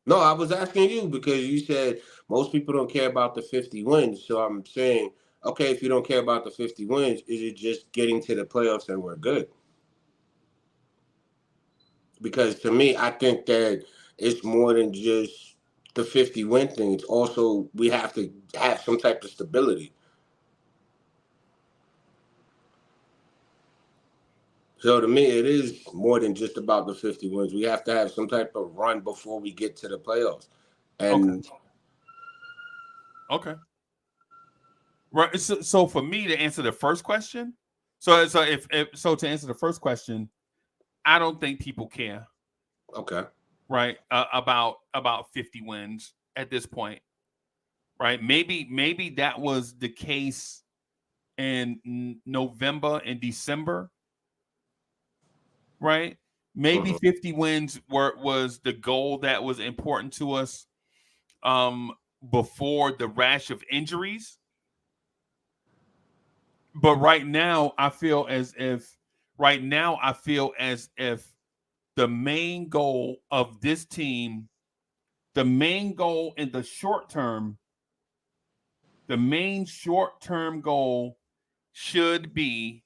[SPEAKER 5] No, I was asking you because you said most people don't care about the 50 wins. So I'm saying, okay, if you don't care about the 50 wins, is it just getting to the playoffs and we're good? Because to me, I think that it's more than just the 50 win thing. It's also we have to have some type of stability. So to me, it is more than just about the 50 wins. We have to have some type of run before we get to the playoffs. And
[SPEAKER 4] okay. Right. So for me to answer the first question, so to answer the first question, I don't think people care.
[SPEAKER 5] Okay.
[SPEAKER 4] Right. About 50 wins at this point. Right. Maybe that was the case in November and December. Right. Maybe 50 wins was the goal that was important to us before the rash of injuries. But right now, I feel as if right now I feel as if the main goal of this team, the main goal in the short term, the main short-term goal should be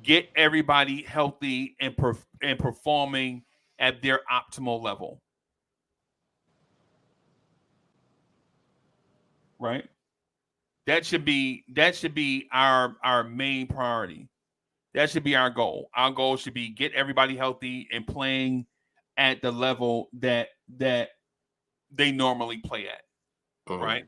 [SPEAKER 4] get everybody healthy and performing at their optimal level. Right? That should be our main priority. That should be our goal. Our goal should be get everybody healthy and playing at the level that they normally play at, right?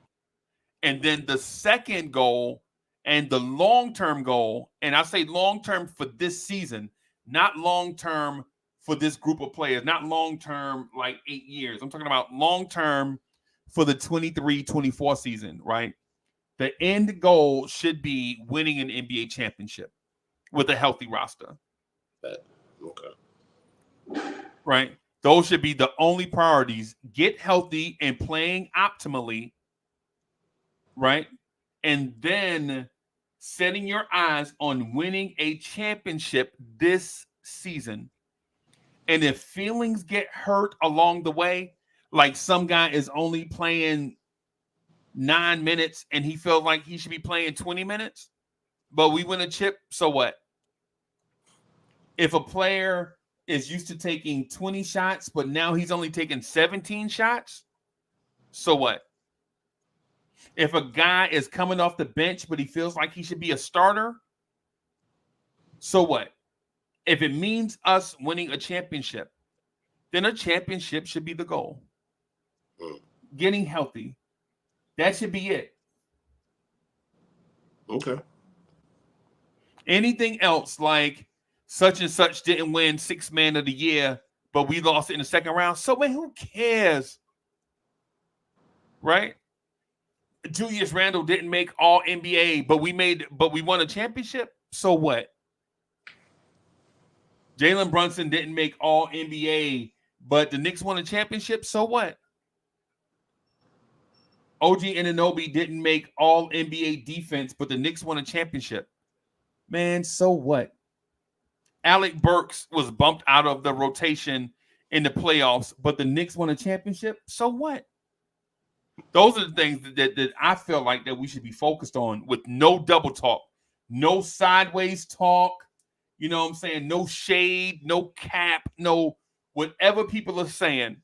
[SPEAKER 4] And then the second goal and the long-term goal, and I say long-term for this season, not long-term for this group of players, not long-term like 8 years. I'm talking about long-term for the 23-24 season, right? The end goal should be winning an NBA championship with a healthy roster.
[SPEAKER 5] Okay.
[SPEAKER 4] Right? Those should be the only priorities. Get healthy and playing optimally, right? And then setting your eyes on winning a championship this season. And if feelings get hurt along the way, like some guy is only playing 9 minutes and he feels like he should be playing 20 minutes, but we win a chip, so what? If a player is used to taking 20 shots, but now he's only taking 17 shots, so what? If a guy is coming off the bench, but he feels like he should be a starter, so what? If it means us winning a championship, then a championship should be the goal. Getting healthy. That should be it.
[SPEAKER 5] Okay.
[SPEAKER 4] Anything else like such and such didn't win Sixth Man of the Year, but we lost it in the second round. So, man, who cares? Right? Julius Randle didn't make all NBA, but we won a championship. So what? Jalen Brunson didn't make all NBA, but the Knicks won a championship. So what? OG Anunoby didn't make all NBA defense, but the Knicks won a championship. Man, so what? Alec Burks was bumped out of the rotation in the playoffs, but the Knicks won a championship. So what? Those are the things that I feel like that we should be focused on with no double talk, no sideways talk. You know what I'm saying? No shade, no cap, no whatever people are saying.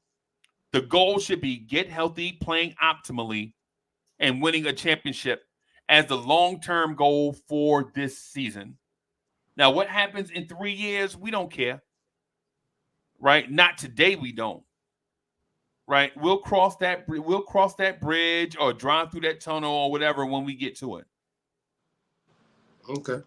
[SPEAKER 4] The goal should be get healthy, playing optimally, and winning a championship as the long-term goal for this season. Now, what happens in 3 years, we don't care. Right? Not today, we don't. Right? We'll cross that bridge or drive through that tunnel or whatever when we get to it.
[SPEAKER 5] Okay.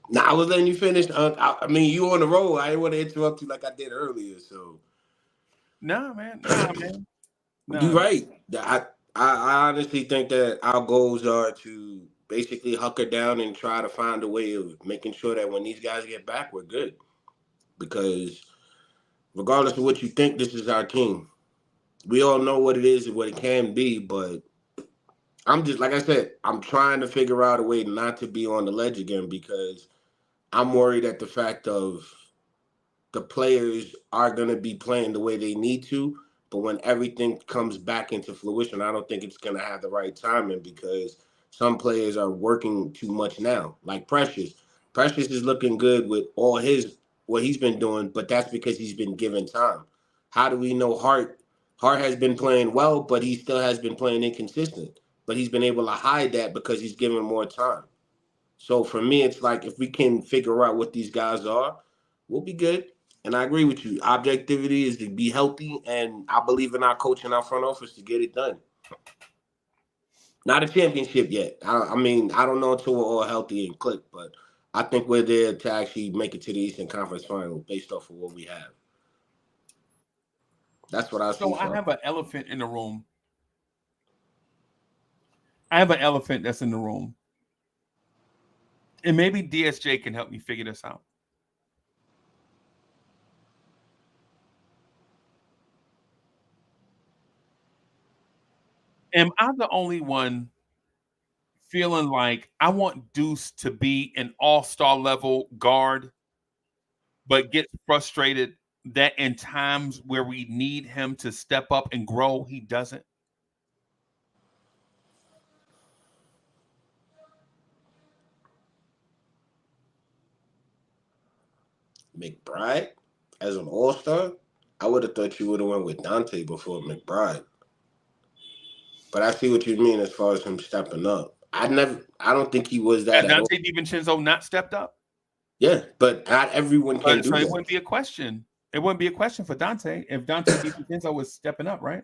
[SPEAKER 5] Now, I was letting you finish. I mean, you on the road. I didn't want to interrupt you like I did earlier. So,
[SPEAKER 4] Nah, man.
[SPEAKER 5] You're right. I honestly think that our goals are to basically hunker down and try to find a way of making sure that when these guys get back, we're good. Because regardless of what you think, this is our team. We all know what it is and what it can be, but I'm just, like I said, I'm trying to figure out a way not to be on the ledge again because I'm worried at the fact of the players are going to be playing the way they need to. But when everything comes back into fruition, I don't think it's going to have the right timing because some players are working too much now. Like Precious. Precious is looking good with all what he's been doing, but that's because he's been given time. How do we know Hart? Hart has been playing well, but he still has been playing inconsistent. But he's been able to hide that because he's given more time. So for me, it's like if we can figure out what these guys are, we'll be good. And I agree with you. Objectivity is to be healthy, and I believe in our coach and our front office to get it done. Not a championship yet. I mean, I don't know until we're all healthy and click, but I think we're there to actually make it to the Eastern Conference Final based off of what we have. That's what I see.
[SPEAKER 4] So I have an elephant in the room. I have an elephant that's in the room. And maybe DSJ can help me figure this out. Am I the only one feeling like I want Deuce to be an all-star level guard, but get frustrated that in times where we need him to step up and grow, he doesn't?
[SPEAKER 5] McBride as an all-star, I would have thought you would have went with Dante before McBride. But I see what you mean as far as him stepping up. I don't think he was that
[SPEAKER 4] And
[SPEAKER 5] at all.
[SPEAKER 4] Dante DiVincenzo not stepped up?
[SPEAKER 5] Yeah, but not everyone can do
[SPEAKER 4] So it
[SPEAKER 5] that.
[SPEAKER 4] wouldn't be a question. It wouldn't be a question for Dante if Dante DiVincenzo was stepping up, right?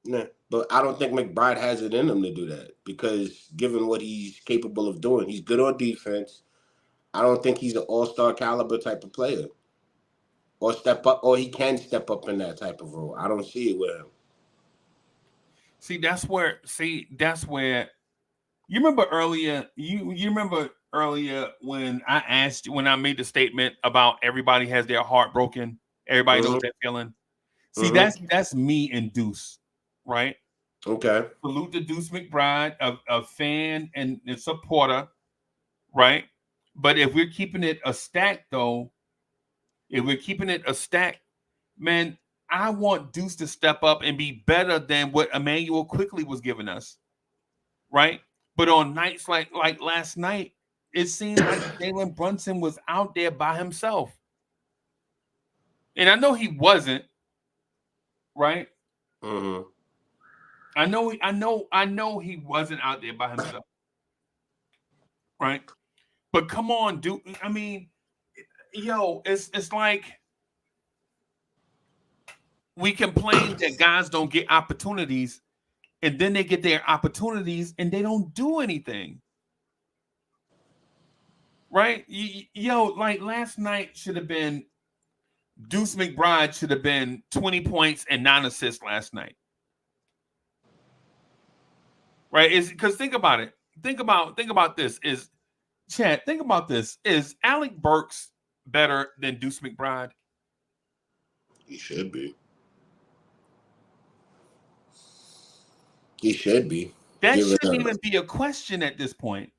[SPEAKER 5] Yeah, but I don't think McBride has it in him to do that because given what he's capable of doing, he's good on defense. I don't think he's an all-star caliber type of player. Or step up, or he can step up in that type of role. I don't see it with him.
[SPEAKER 4] That's where you remember earlier, you remember earlier when I made the statement about everybody has their heart broken, everybody knows that feeling. See, that's me and Deuce, right?
[SPEAKER 5] Okay.
[SPEAKER 4] Salute to Deuce McBride, a fan and a supporter, right? But if we're keeping it a stack, though, man, I want Deuce to step up and be better than what Emmanuel Quickly was giving us, right? But on nights like last night, it seemed like Jalen Brunson was out there by himself. And I know he wasn't, right?
[SPEAKER 5] Mm-hmm.
[SPEAKER 4] I know he wasn't out there by himself. Right? But come on, dude. I mean, it's like we complain that guys don't get opportunities, and then they get their opportunities and they don't do anything. Right? Like last night should have been Deuce McBride should have been 20 points and 9 assists last night. Right? Is because think about it. Think about this. Chad, think about this. Is Alec Burks better than Deuce McBride?
[SPEAKER 5] He should be. He should be.
[SPEAKER 4] That shouldn't even be a question at this point.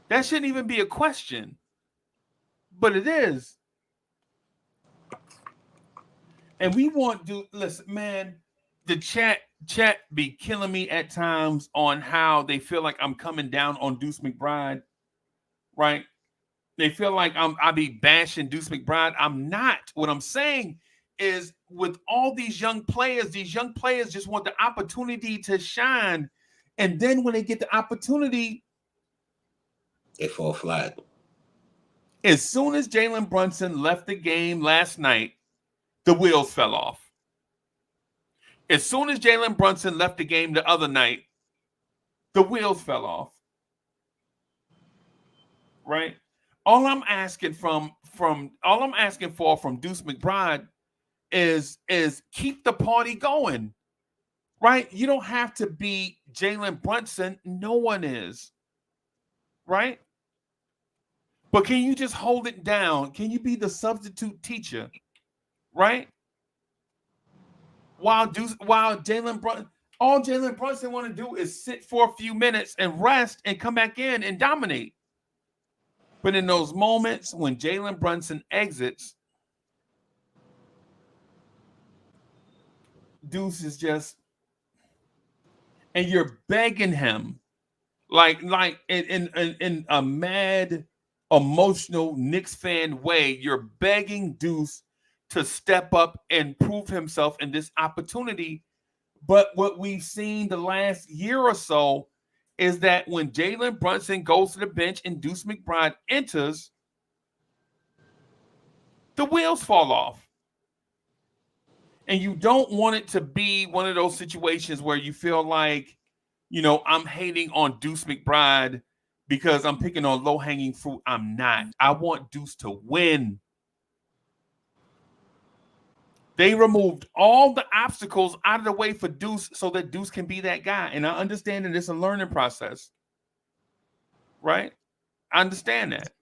[SPEAKER 4] That shouldn't even be a question. But it is. And we want to listen, man, the chat be killing me at times on how they feel like I'm coming down on Deuce McBride, right? They feel like I be bashing Deuce McBride. I'm not. What I'm saying is with all these young players just want the opportunity to shine. And then when they get the opportunity,
[SPEAKER 5] they fall flat.
[SPEAKER 4] As soon as Jalen Brunson left the game last night, the wheels fell off. As soon as Jalen Brunson left the game the other night, the wheels fell off. Right? All I'm asking for from Deuce McBride is keep the party going. Right? You don't have to be Jalen Brunson. No one is. Right? But can you just hold it down? Can you be the substitute teacher? Right? While Jalen Brunson, all Jalen Brunson want to do is sit for a few minutes and rest and come back in and dominate. But in those moments when Jalen Brunson exits, Deuce is just, and you're begging him, like in a mad, emotional Knicks fan way, you're begging Deuce to step up and prove himself in this opportunity. But what we've seen the last year or so is that when Jalen Brunson goes to the bench and Deuce McBride enters, the wheels fall off. And you don't want it to be one of those situations where you feel like, I'm hating on Deuce McBride because I'm picking on low-hanging fruit. I'm not. I want Deuce to win. They removed all the obstacles out of the way for Deuce so that Deuce can be that guy. And I understand that it's a learning process. Right? I understand that.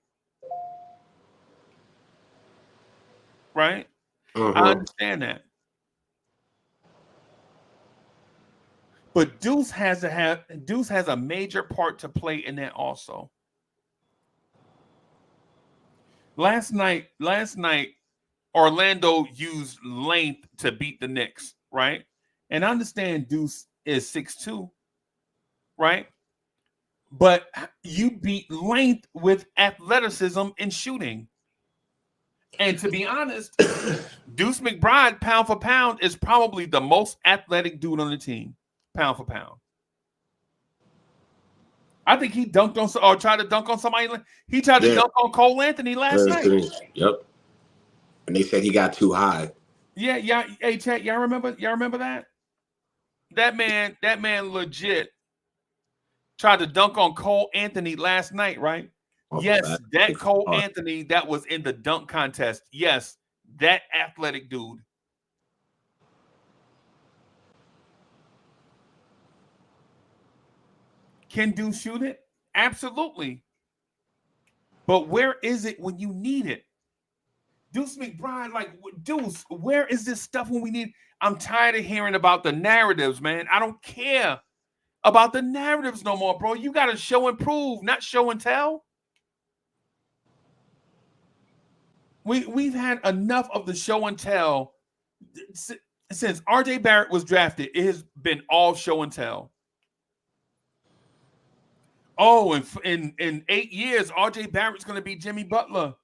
[SPEAKER 4] Right? I understand that. But Deuce has a major part to play in that also. Last night, Orlando used length to beat the Knicks, right? And I understand Deuce is 6'2", right? But you beat length with athleticism and shooting. And to be honest, Deuce McBride, pound for pound, is probably the most athletic dude on the team, pound for pound. I think he dunked on or tried to dunk on somebody. He tried to dunk on Cole Anthony last night.
[SPEAKER 5] Yep. And they said he got too high.
[SPEAKER 4] Yeah. Hey, chat, y'all remember that? That man legit tried to dunk on Cole Anthony last night, right? Yes, that Cole Anthony that was in the dunk contest. Yes, that athletic dude. Can Deuce shoot it? Absolutely. But where is it when you need it? Deuce McBride, like, Deuce, where is this stuff when we need? I'm tired of hearing about the narratives, man. I don't care about the narratives no more, bro. You got to show and prove, not show and tell. We've had enough of the show and tell since RJ Barrett was drafted. It has been all show and tell. Oh, and in 8 years, RJ Barrett's going to be Jimmy Butler.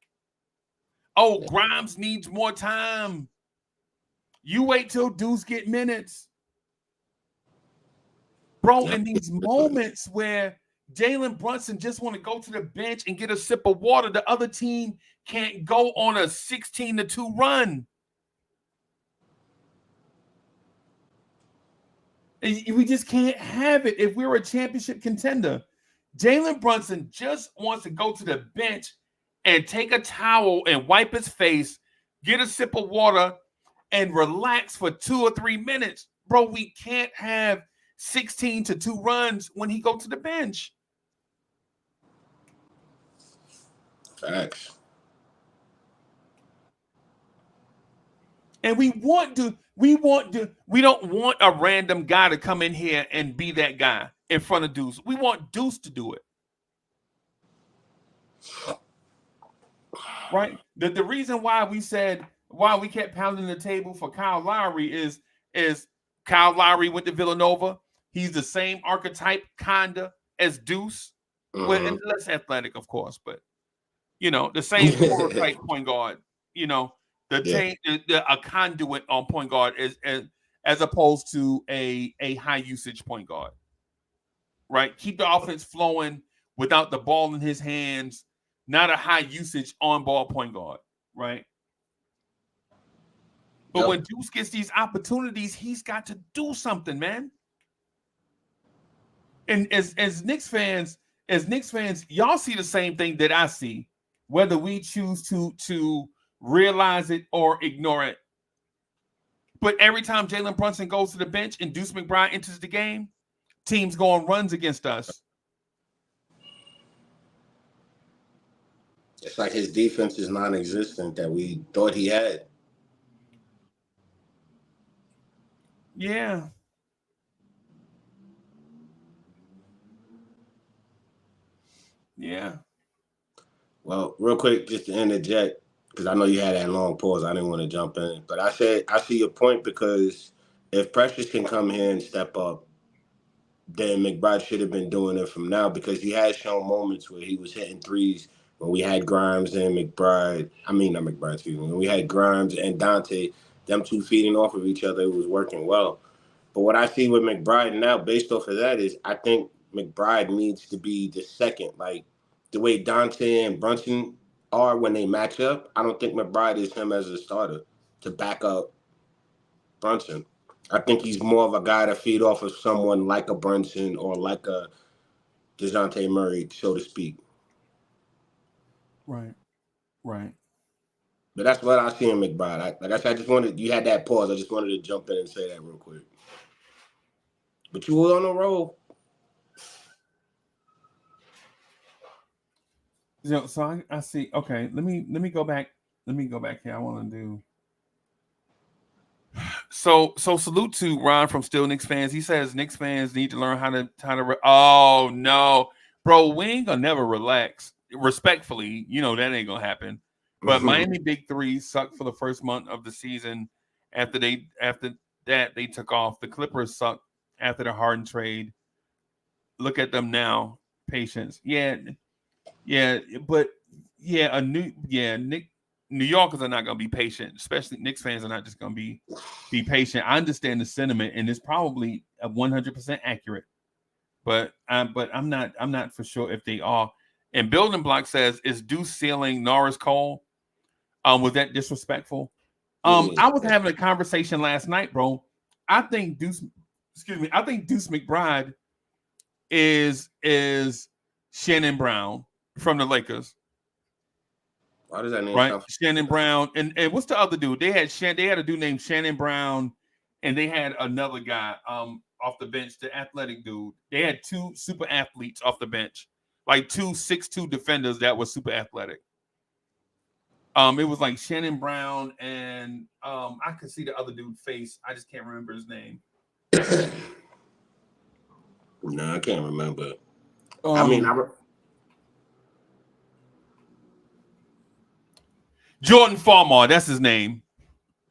[SPEAKER 4] Oh, Grimes needs more time. You wait till Deuce get minutes. Bro, in these moments where Jalen Brunson just want to go to the bench and get a sip of water, the other team can't go on a 16-2 run. We just can't have it if we're a championship contender. Jalen Brunson just wants to go to the bench and take a towel and wipe his face, get a sip of water, and relax for 2 or 3 minutes. Bro, we can't have 16-2 runs when he go to the bench.
[SPEAKER 5] Facts.
[SPEAKER 4] And we don't want a random guy to come in here and be that guy in front of Deuce. We want Deuce to do it. Right? The reason why we kept pounding the table for Kyle Lowry is Kyle Lowry went to Villanova. He's the same archetype kinda as Deuce. Well, and less athletic, of course, but the same type point guard, a conduit on point guard as opposed to a high usage point guard. Right? Keep the offense flowing without the ball in his hands, not a high usage on ball point guard, right? But when Deuce gets these opportunities, he's got to do something, man. And as Knicks fans, y'all see the same thing that I see, whether we choose to realize it or ignore it. But every time Jalen Brunson goes to the bench and Deuce McBride enters the game, teams go on runs against us.
[SPEAKER 5] It's like his defense is non-existent that we thought he had.
[SPEAKER 4] Yeah. Yeah.
[SPEAKER 5] Well, real quick, just to interject, because I know you had that long pause. I didn't want to jump in. But I said, I see your point, because if Precious can come here and step up, then McBride should have been doing it from now, because he has shown moments where he was hitting threes when we had Grimes and McBride. I mean, not McBride, excuse me. When we had Grimes and Dante, them two feeding off of each other, it was working well. But what I see with McBride now, based off of that, is I think McBride needs to be the second. Like, the way Dante and Brunson are when they match up, I don't think McBride is him as a starter to back up Brunson. I think he's more of a guy to feed off of someone like a Brunson or like a DeJounte Murray, so to speak.
[SPEAKER 4] Right.
[SPEAKER 5] But that's what I see in McBride. Like I said, you had that pause. I just wanted to jump in and say that real quick. But you were on the roll.
[SPEAKER 4] So I see. Okay, let me go back. Let me go back here. I want to do. So salute to Ron from Still Knicks fans. He says Knicks fans need to learn how to oh no, bro, we ain't gonna never relax. Respectfully, that ain't gonna happen. But Miami Big Three sucked for the first month of the season. After that they took off. The Clippers sucked after the Harden trade. Look at them now. Patience. Yeah, but New Yorkers are not going to be patient, especially Knicks fans are not just going to be patient. I understand the sentiment, and it's probably 100% accurate, but I'm not for sure if they are. And Building Block says, "Is Deuce ceiling Norris Cole? Was that disrespectful?" I was having a conversation last night, bro. I think Deuce McBride is Shannon Brown from the Lakers.
[SPEAKER 5] Why does that name
[SPEAKER 4] right? Shannon Brown and what's the other dude? They had a dude named Shannon Brown, and they had another guy off the bench, the athletic dude. They had two super athletes off the bench, like 6'2" defenders that were super athletic. It was like Shannon Brown and I could see the other dude's face. I just can't remember his name.
[SPEAKER 5] No, I can't remember.
[SPEAKER 4] Jordan Farmar, that's his name.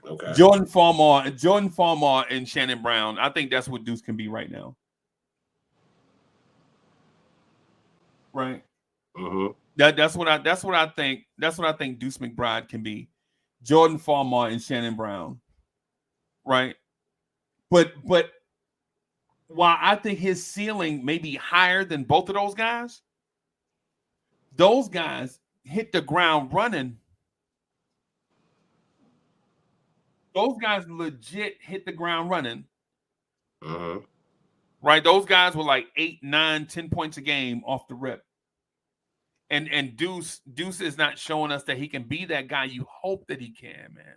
[SPEAKER 5] Okay.
[SPEAKER 4] Jordan Farmar and Shannon Brown. I think that's what Deuce can be right now. Right.
[SPEAKER 5] Mm-hmm.
[SPEAKER 4] That's what I think. That's what I think Deuce McBride can be. Jordan Farmar and Shannon Brown. Right. But while I think his ceiling may be higher than both of those guys hit the ground running. Those guys legit hit the ground running.
[SPEAKER 5] Mm-hmm.
[SPEAKER 4] Right? Those guys were like 8, 9, 10 points a game off the rip. And Deuce is not showing us that he can be that guy. You hope that he can, man.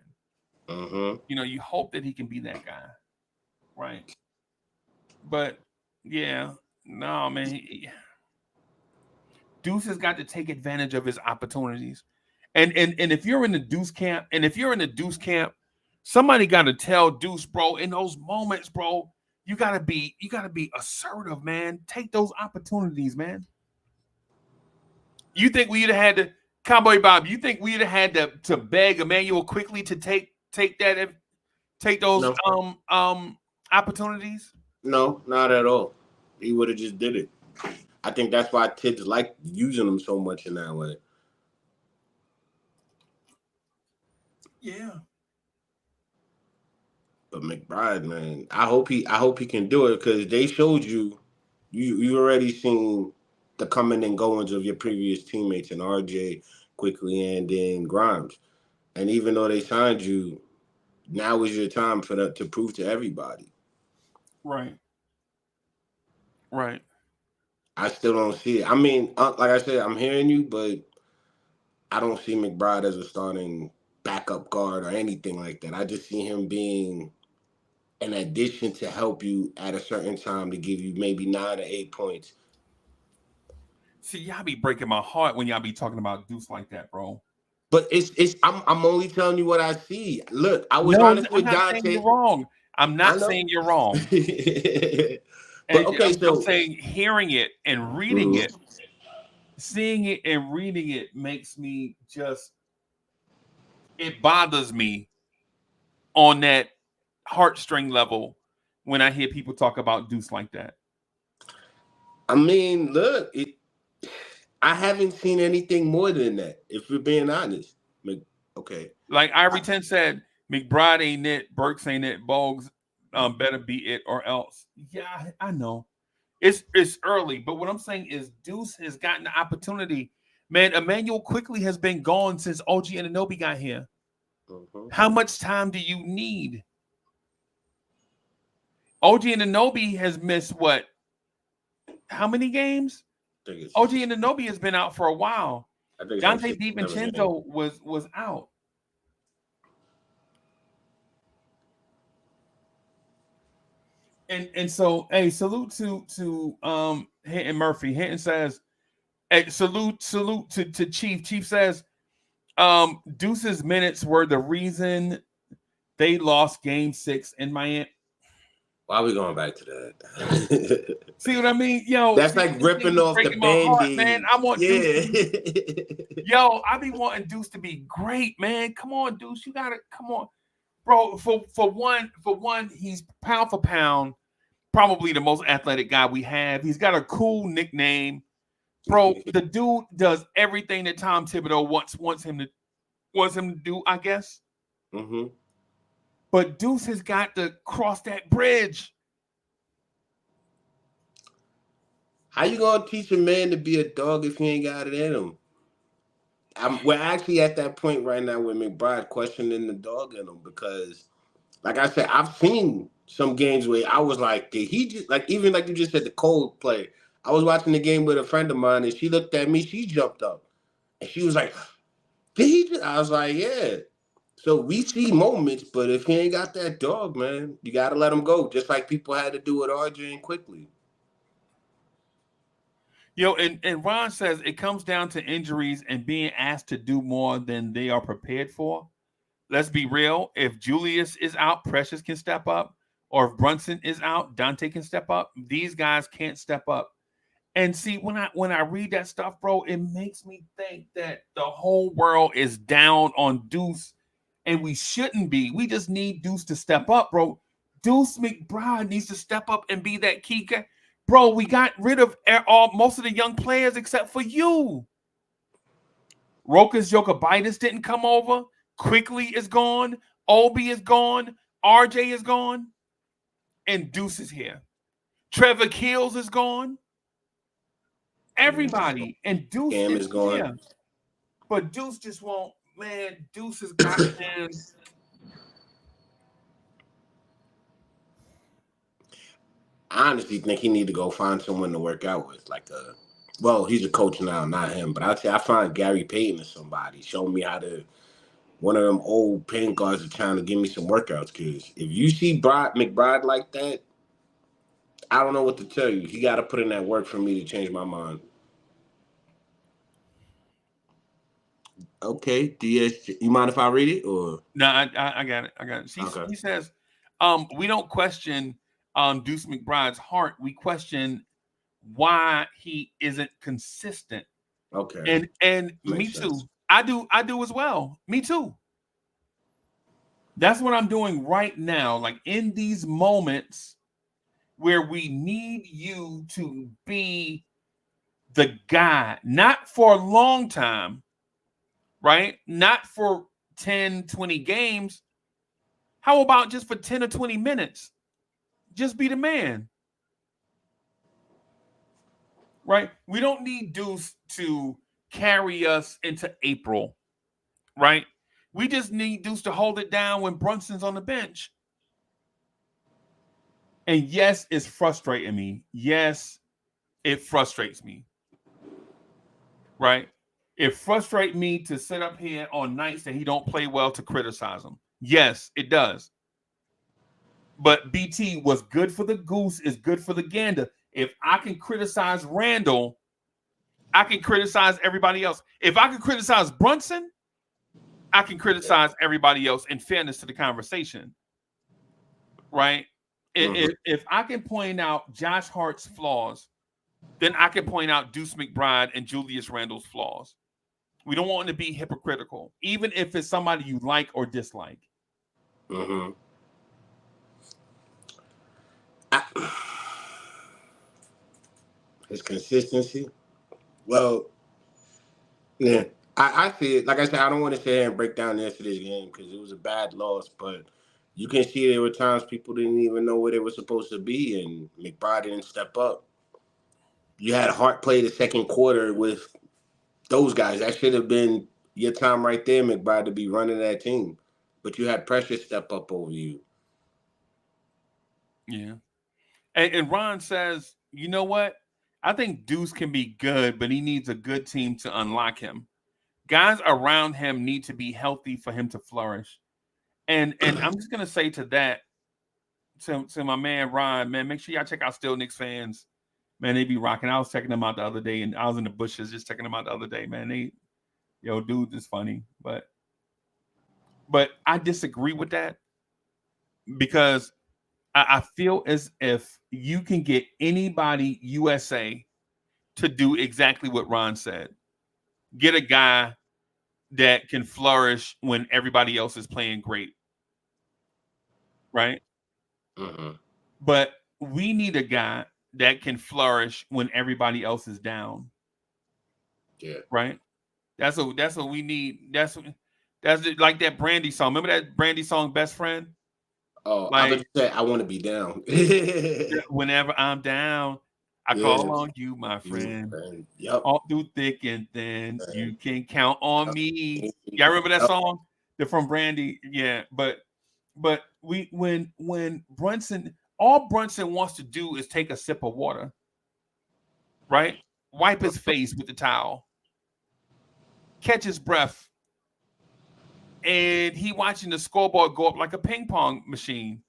[SPEAKER 5] Mm-hmm.
[SPEAKER 4] You hope that he can be that guy. Right. But yeah, no, man. Deuce has got to take advantage of his opportunities. And if you're in the Deuce camp, somebody got to tell Deuce, bro, in those moments, bro, you gotta be assertive, man. Take those opportunities, man. You think we'd have had to, Cowboy Bob? You think we'd have had to beg Emmanuel quickly to take those opportunities?
[SPEAKER 5] No, not at all. He would have just did it. I think that's why Tibbs liked using him so much in that way.
[SPEAKER 4] Yeah.
[SPEAKER 5] But McBride, man, I hope he can do it, because they showed you already seen the coming and goings of your previous teammates and RJ quickly and then Grimes. And even though they signed you, now is your time for that to prove to everybody.
[SPEAKER 4] Right. Right.
[SPEAKER 5] I still don't see it. I mean, like I said, I'm hearing you, but I don't see McBride as a starting backup guard or anything like that. I just see him being an addition to help you at a certain time to give you maybe 9 or 8 points.
[SPEAKER 4] See, y'all be breaking my heart when y'all be talking about Deuce like that, bro.
[SPEAKER 5] But I'm only telling you what I see. Look, I was honest with Dante.
[SPEAKER 4] I'm not saying you're wrong. I'm not saying you're wrong. But okay, I'm saying hearing it and reading it, seeing it and reading it makes me it bothers me on that heartstring level when I hear people talk about Deuce like that.
[SPEAKER 5] I mean, look, I haven't seen anything more than that, if we're being honest. Okay.
[SPEAKER 4] Like Ivory 10 said, McBride ain't it, Burks ain't it, Bogues better be it or else. Yeah, I know. It's early, but what I'm saying is Deuce has gotten the opportunity. Man, Emmanuel quickly has been gone since OG Anunoby got here. Mm-hmm. How much time do you need? OG Anunoby has missed what? How many games? OG Anunoby has been out for a while. Dante DiVincenzo was out. And so, hey, salute to Hinton Murphy. Hinton says, hey, salute to Chief. Chief says, Deuce's minutes were the reason They lost game 6 in Miami.
[SPEAKER 5] Why are we going back to that?
[SPEAKER 4] See what I mean? Yo,
[SPEAKER 5] that's like ripping off the
[SPEAKER 4] breaking my heart,
[SPEAKER 5] Band-Aid.
[SPEAKER 4] man. I want
[SPEAKER 5] Yeah.
[SPEAKER 4] Deuce. Yo, I be wanting Deuce to be great, man. Come on, Deuce. You gotta come on. Bro, for one, he's pound for pound, probably the most athletic guy we have. He's got a cool nickname. Bro, the dude does everything that Tom Thibodeau wants him to do, I guess.
[SPEAKER 5] Mm-hmm.
[SPEAKER 4] But Deuce has got to cross that bridge.
[SPEAKER 5] How you gonna teach a man to be a dog if he ain't got it in him? We're actually at that point right now with McBride questioning the dog in him because, like I said, I've seen some games where I was like, did he just, like, even like you just said, the cold play. I was watching the game with a friend of mine and she looked at me, she jumped up. And she was like, did he just? I was like, yeah. So we see moments, but if he ain't got that dog, man, you got to let him go. Just like people had to do with RJ and Quickly.
[SPEAKER 4] Yo, and Ron says it comes down to injuries and being asked to do more than they are prepared for. Let's be real. If Julius is out, Precious can step up. Or if Brunson is out, Dante can step up. These guys can't step up. And see, when I read that stuff, bro, it makes me think that the whole world is down on Deuce, and we shouldn't be. We just need Deuce to step up, bro. Deuce McBride needs to step up and be that key guy. Bro, we got rid of most of the young players except for you. Rokas Jokibitis didn't come over. Quickly is gone. Obi is gone. RJ is gone. And Deuce is here. Trevor Keels is gone. Everybody. And Deuce is gone. Here. But Deuce just won't, man. Deuce has got man.
[SPEAKER 5] I honestly think he need to go find someone to work out with. Well, he's a coach now, not him. But I'd say I find Gary Payton or somebody. Show me how to, one of them old paint guards are trying to give me some workouts. Because if you see McBride like that, I don't know what to tell you. He got to put in that work for me to change my mind. Okay, DS, you mind if I read it or
[SPEAKER 4] no? I got it. He says, we don't question Deuce McBride's heart. We question why he isn't consistent.
[SPEAKER 5] Okay,
[SPEAKER 4] and me too. I do as well. Me too. That's what I'm doing right now. Like in these moments where we need you to be the guy, not for a long time. Right? Not for 10, 20 games. How about just for 10 or 20 minutes? Just be the man. Right? We don't need Deuce to carry us into April. Right? We just need Deuce to hold it down when Brunson's on the bench. And yes, it's frustrating me. Yes, it frustrates me. Right? It frustrates me to sit up here on nights that he don't play well to criticize him. Yes, it does. But BT, what's good for the goose is good for the gander. If I can criticize Randall, I can criticize everybody else. If I can criticize Brunson, I can criticize everybody else in fairness to the conversation. Right? Mm-hmm. If I can point out Josh Hart's flaws, then I can point out Deuce McBride and Julius Randle's flaws. We don't want to be hypocritical, even if it's somebody you like or dislike.
[SPEAKER 5] Mm-hmm. His consistency. Well, yeah, I see it. Like I said, I don't want to sit here and break down yesterday's game because it was a bad loss, but you can see there were times people didn't even know where they were supposed to be, and McBride didn't step up. You had Hart play the second quarter with those guys. That should have been your time right there, McBride, to be running that team. But you had pressure step up over you.
[SPEAKER 4] Yeah. And Ron says, you know what? I think Deuce can be good, but he needs a good team to unlock him. Guys around him need to be healthy for him to flourish. And I'm just going to say to that, to my man Ron, man, make sure y'all check out Still Knicks fans. Man, they be rocking. I was checking them out the other day, and I was in the bushes just checking them out the other day, man. Dude is funny. But I disagree with that. because I feel as if you can get anybody USA to do exactly what Ron said. Get a guy that can flourish when everybody else is playing great, right?
[SPEAKER 5] Mm-hmm.
[SPEAKER 4] But we need a guy that can flourish when everybody else is down,
[SPEAKER 5] Yeah.
[SPEAKER 4] right? That's what we need. Like that Brandy song. Remember that Brandy song, Best Friend?
[SPEAKER 5] Oh, I
[SPEAKER 4] Like,
[SPEAKER 5] would say I want to be down.
[SPEAKER 4] whenever I'm down, I
[SPEAKER 5] Yeah.
[SPEAKER 4] call on you, my friend.
[SPEAKER 5] Yep.
[SPEAKER 4] All through thick and thin, you can count on me. Y'all remember that
[SPEAKER 5] Yep.
[SPEAKER 4] song? They're from Brandy. Yeah, but we when Brunson, all Brunson wants to do is take a sip of water, right? Wipe his face with the towel, catch his breath, and he watching the scoreboard go up like a ping pong machine.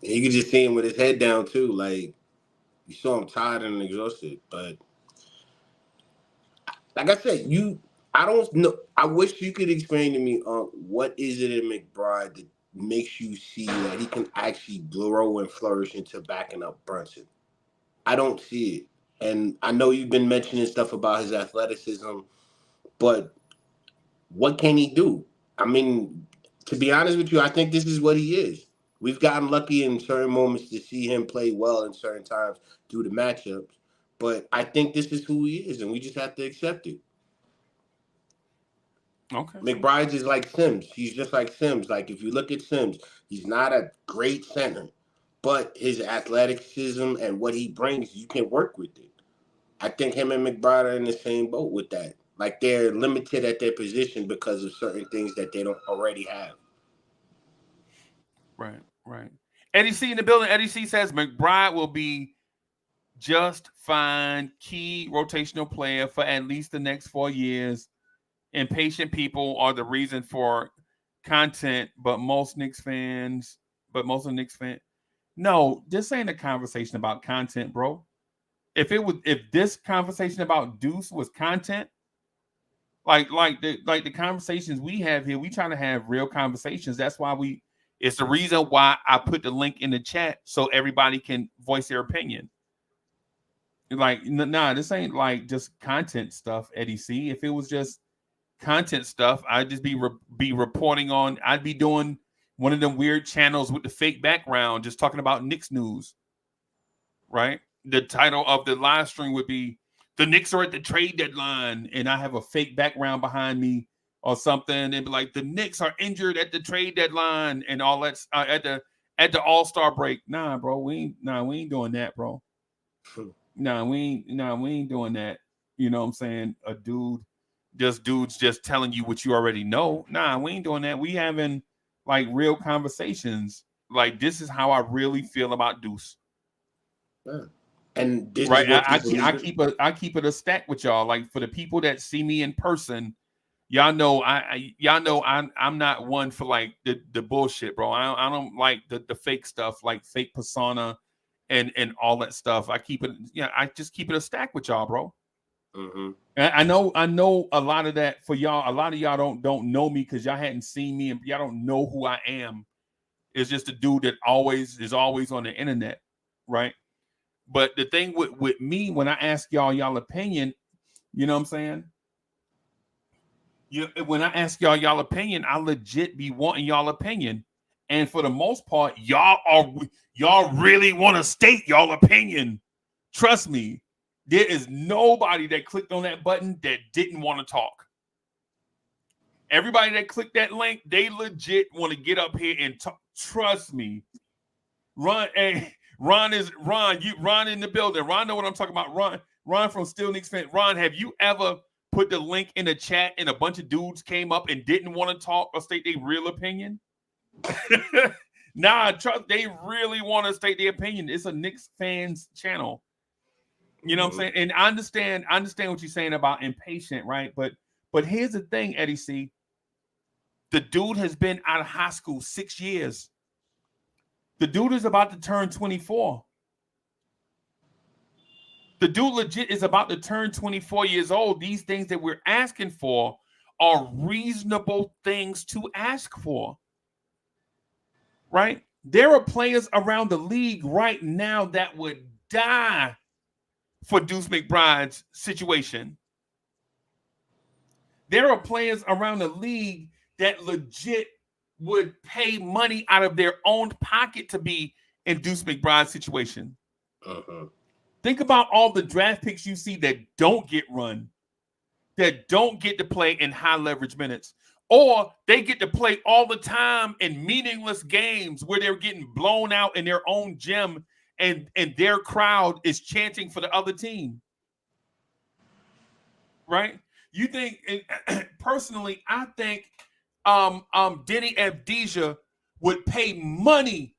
[SPEAKER 5] You can just see him with his head down too. Like you saw him tired and exhausted. But like I said, I don't know. I wish you could explain to me what is it in McBride that makes you see that he can actually grow and flourish into backing up Brunson. I don't see it. And I know you've been mentioning stuff about his athleticism, but what can he do? I mean, to be honest with you, I think this is what he is. We've gotten lucky in certain moments to see him play well in certain times due to matchups, but I think this is who he is, and we just have to accept it.
[SPEAKER 4] Okay.
[SPEAKER 5] McBride is like Sims. He's just like Sims. Like if you look at Sims, he's not a great center, but his athleticism and what he brings, you can work with it. I think him and McBride are in the same boat with that. Like they're limited at their position because of certain things that they don't already have.
[SPEAKER 4] Right. Eddie C in the building. Eddie C says McBride will be just fine, key rotational player for at least the next 4 years. Impatient people are the reason for content, but most of the Knicks fans, no, this ain't a conversation about content, bro. If this conversation about Deuce was content, like the conversations we have here, we trying to have real conversations. That's why it's the reason why I put the link in the chat so everybody can voice their opinion. Like, nah, this ain't like just content stuff, Eddie C. If it was just content stuff, I'd just be reporting on. I'd be doing one of them weird channels with the fake background, just talking about Knicks news. Right? The title of the live stream would be "The Knicks are at the trade deadline," and I have a fake background behind me or something, and be like, "The Knicks are injured at the trade deadline," and all that at the All-Star break. Nah, bro, we ain't doing that, bro. We ain't doing that. You know what I'm saying? Dudes just telling you what you already know. Nah, we ain't doing that. We having like real conversations. Like, this is how I really feel about Deuce.
[SPEAKER 5] Yeah. And this
[SPEAKER 4] Right.
[SPEAKER 5] is what
[SPEAKER 4] I keep it a stack with y'all. Like, for the people that see me in person, y'all know I'm not one for like the bullshit, bro. I don't like the fake stuff, like fake persona and all that stuff. I just keep it a stack with y'all, bro.
[SPEAKER 5] Mm-hmm.
[SPEAKER 4] I know a lot of that for y'all. A lot of y'all don't know me because y'all hadn't seen me and y'all don't know who I am. It's just a dude that is always on the internet, right? But the thing with me, when I ask y'all opinion, you know what I'm saying? When I ask y'all opinion, I legit be wanting y'all opinion. And for the most part, y'all really want to state y'all opinion. Trust me, there is nobody that clicked on that button that didn't want to talk. Everybody that clicked that link, they legit want to get up here and talk. Trust me. Ron in the building. Ron know what I'm talking about. Ron from Still Knicks fan. Ron, have you ever put the link in the chat and a bunch of dudes came up and didn't want to talk or state their real opinion? Nah, trust, they really want to state their opinion. It's a Knicks fans channel. You know what I'm saying? And I understand what you're saying about impatient, right? But here's the thing, Eddie C. The dude has been out of high school 6 years. The dude is about to turn 24. The dude legit is about to turn 24 years old. These things that we're asking for are reasonable things to ask for. Right? There are players around the league right now that would die for Deuce McBride's situation. There are players around the league that legit would pay money out of their own pocket to be in Deuce McBride's situation. Think about all the draft picks you see that don't get run, that don't get to play in high leverage minutes, or they get to play all the time in meaningless games where they're getting blown out in their own gym and their crowd is chanting for the other team. Right? You think, personally, I think Denny Avdija would pay money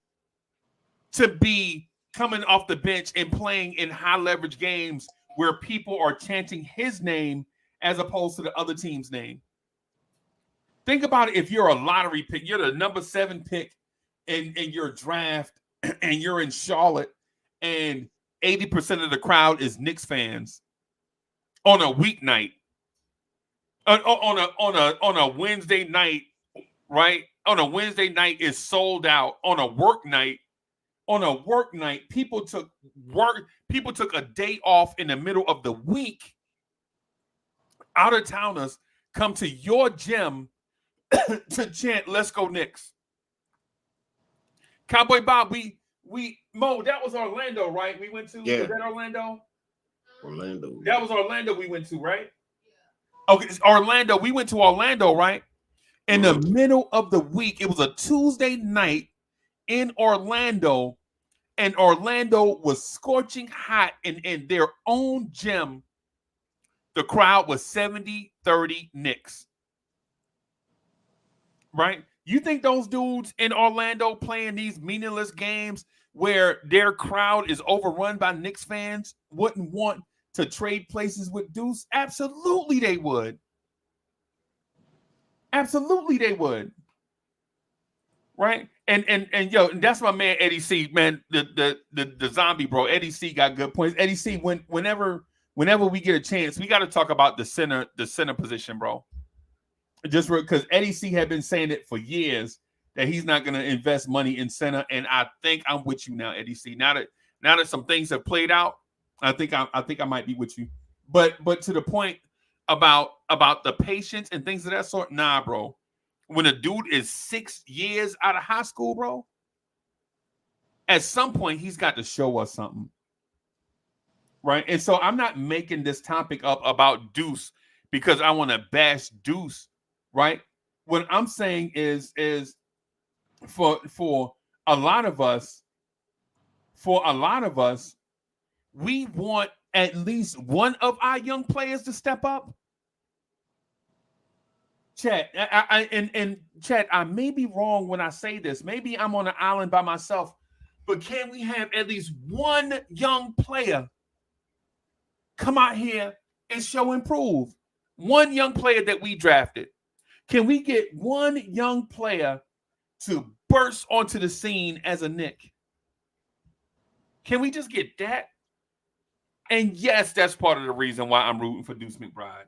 [SPEAKER 4] to be coming off the bench and playing in high leverage games where people are chanting his name as opposed to the other team's name. Think about it. If you're a lottery pick, you're the number 7 pick in your draft, and you're in Charlotte, and 80% of the crowd is Knicks fans on a weeknight, on a Wednesday night, right? On a Wednesday night is sold out. On a work night, people took a day off in the middle of the week. Out of towners come to your gym to chant "Let's go Knicks." Cowboy Bob, we Mo, that was Orlando, right? We went to,
[SPEAKER 5] yeah.
[SPEAKER 4] Was that Orlando?
[SPEAKER 5] Orlando.
[SPEAKER 4] That was Orlando we went to, right? Okay, it's Orlando. We went to Orlando, right? In the middle of the week. It was a Tuesday night in Orlando, and Orlando was scorching hot in their own gym. The crowd was 70-30 Knicks. Right? You think those dudes in Orlando playing these meaningless games where their crowd is overrun by Knicks fans wouldn't want to trade places with Deuce? Absolutely they would. Absolutely they would. Right? And yo, and that's my man Eddie C, man, the zombie bro. Eddie C got good points. Eddie C, whenever we get a chance, we got to talk about the center position, bro. Just because Eddie C had been saying it for years that he's not going to invest money in center, and I think I'm with you now, Eddie C. Now that some things have played out, I think I might be with you. But to the point about the patience and things of that sort, nah, bro. When a dude is 6 years out of high school, bro, at some point he's got to show us something, right? And so I'm not making this topic up about Deuce because I want to bash Deuce. Right? What I'm saying is for a lot of us, we want at least one of our young players to step up. Chat, Chat, I may be wrong when I say this. Maybe I'm on an island by myself, but can we have at least one young player come out here and show and prove? One young player that we drafted. Can we get one young player to burst onto the scene as a Knick? Can we just get that? And yes, that's part of the reason why I'm rooting for Deuce McBride.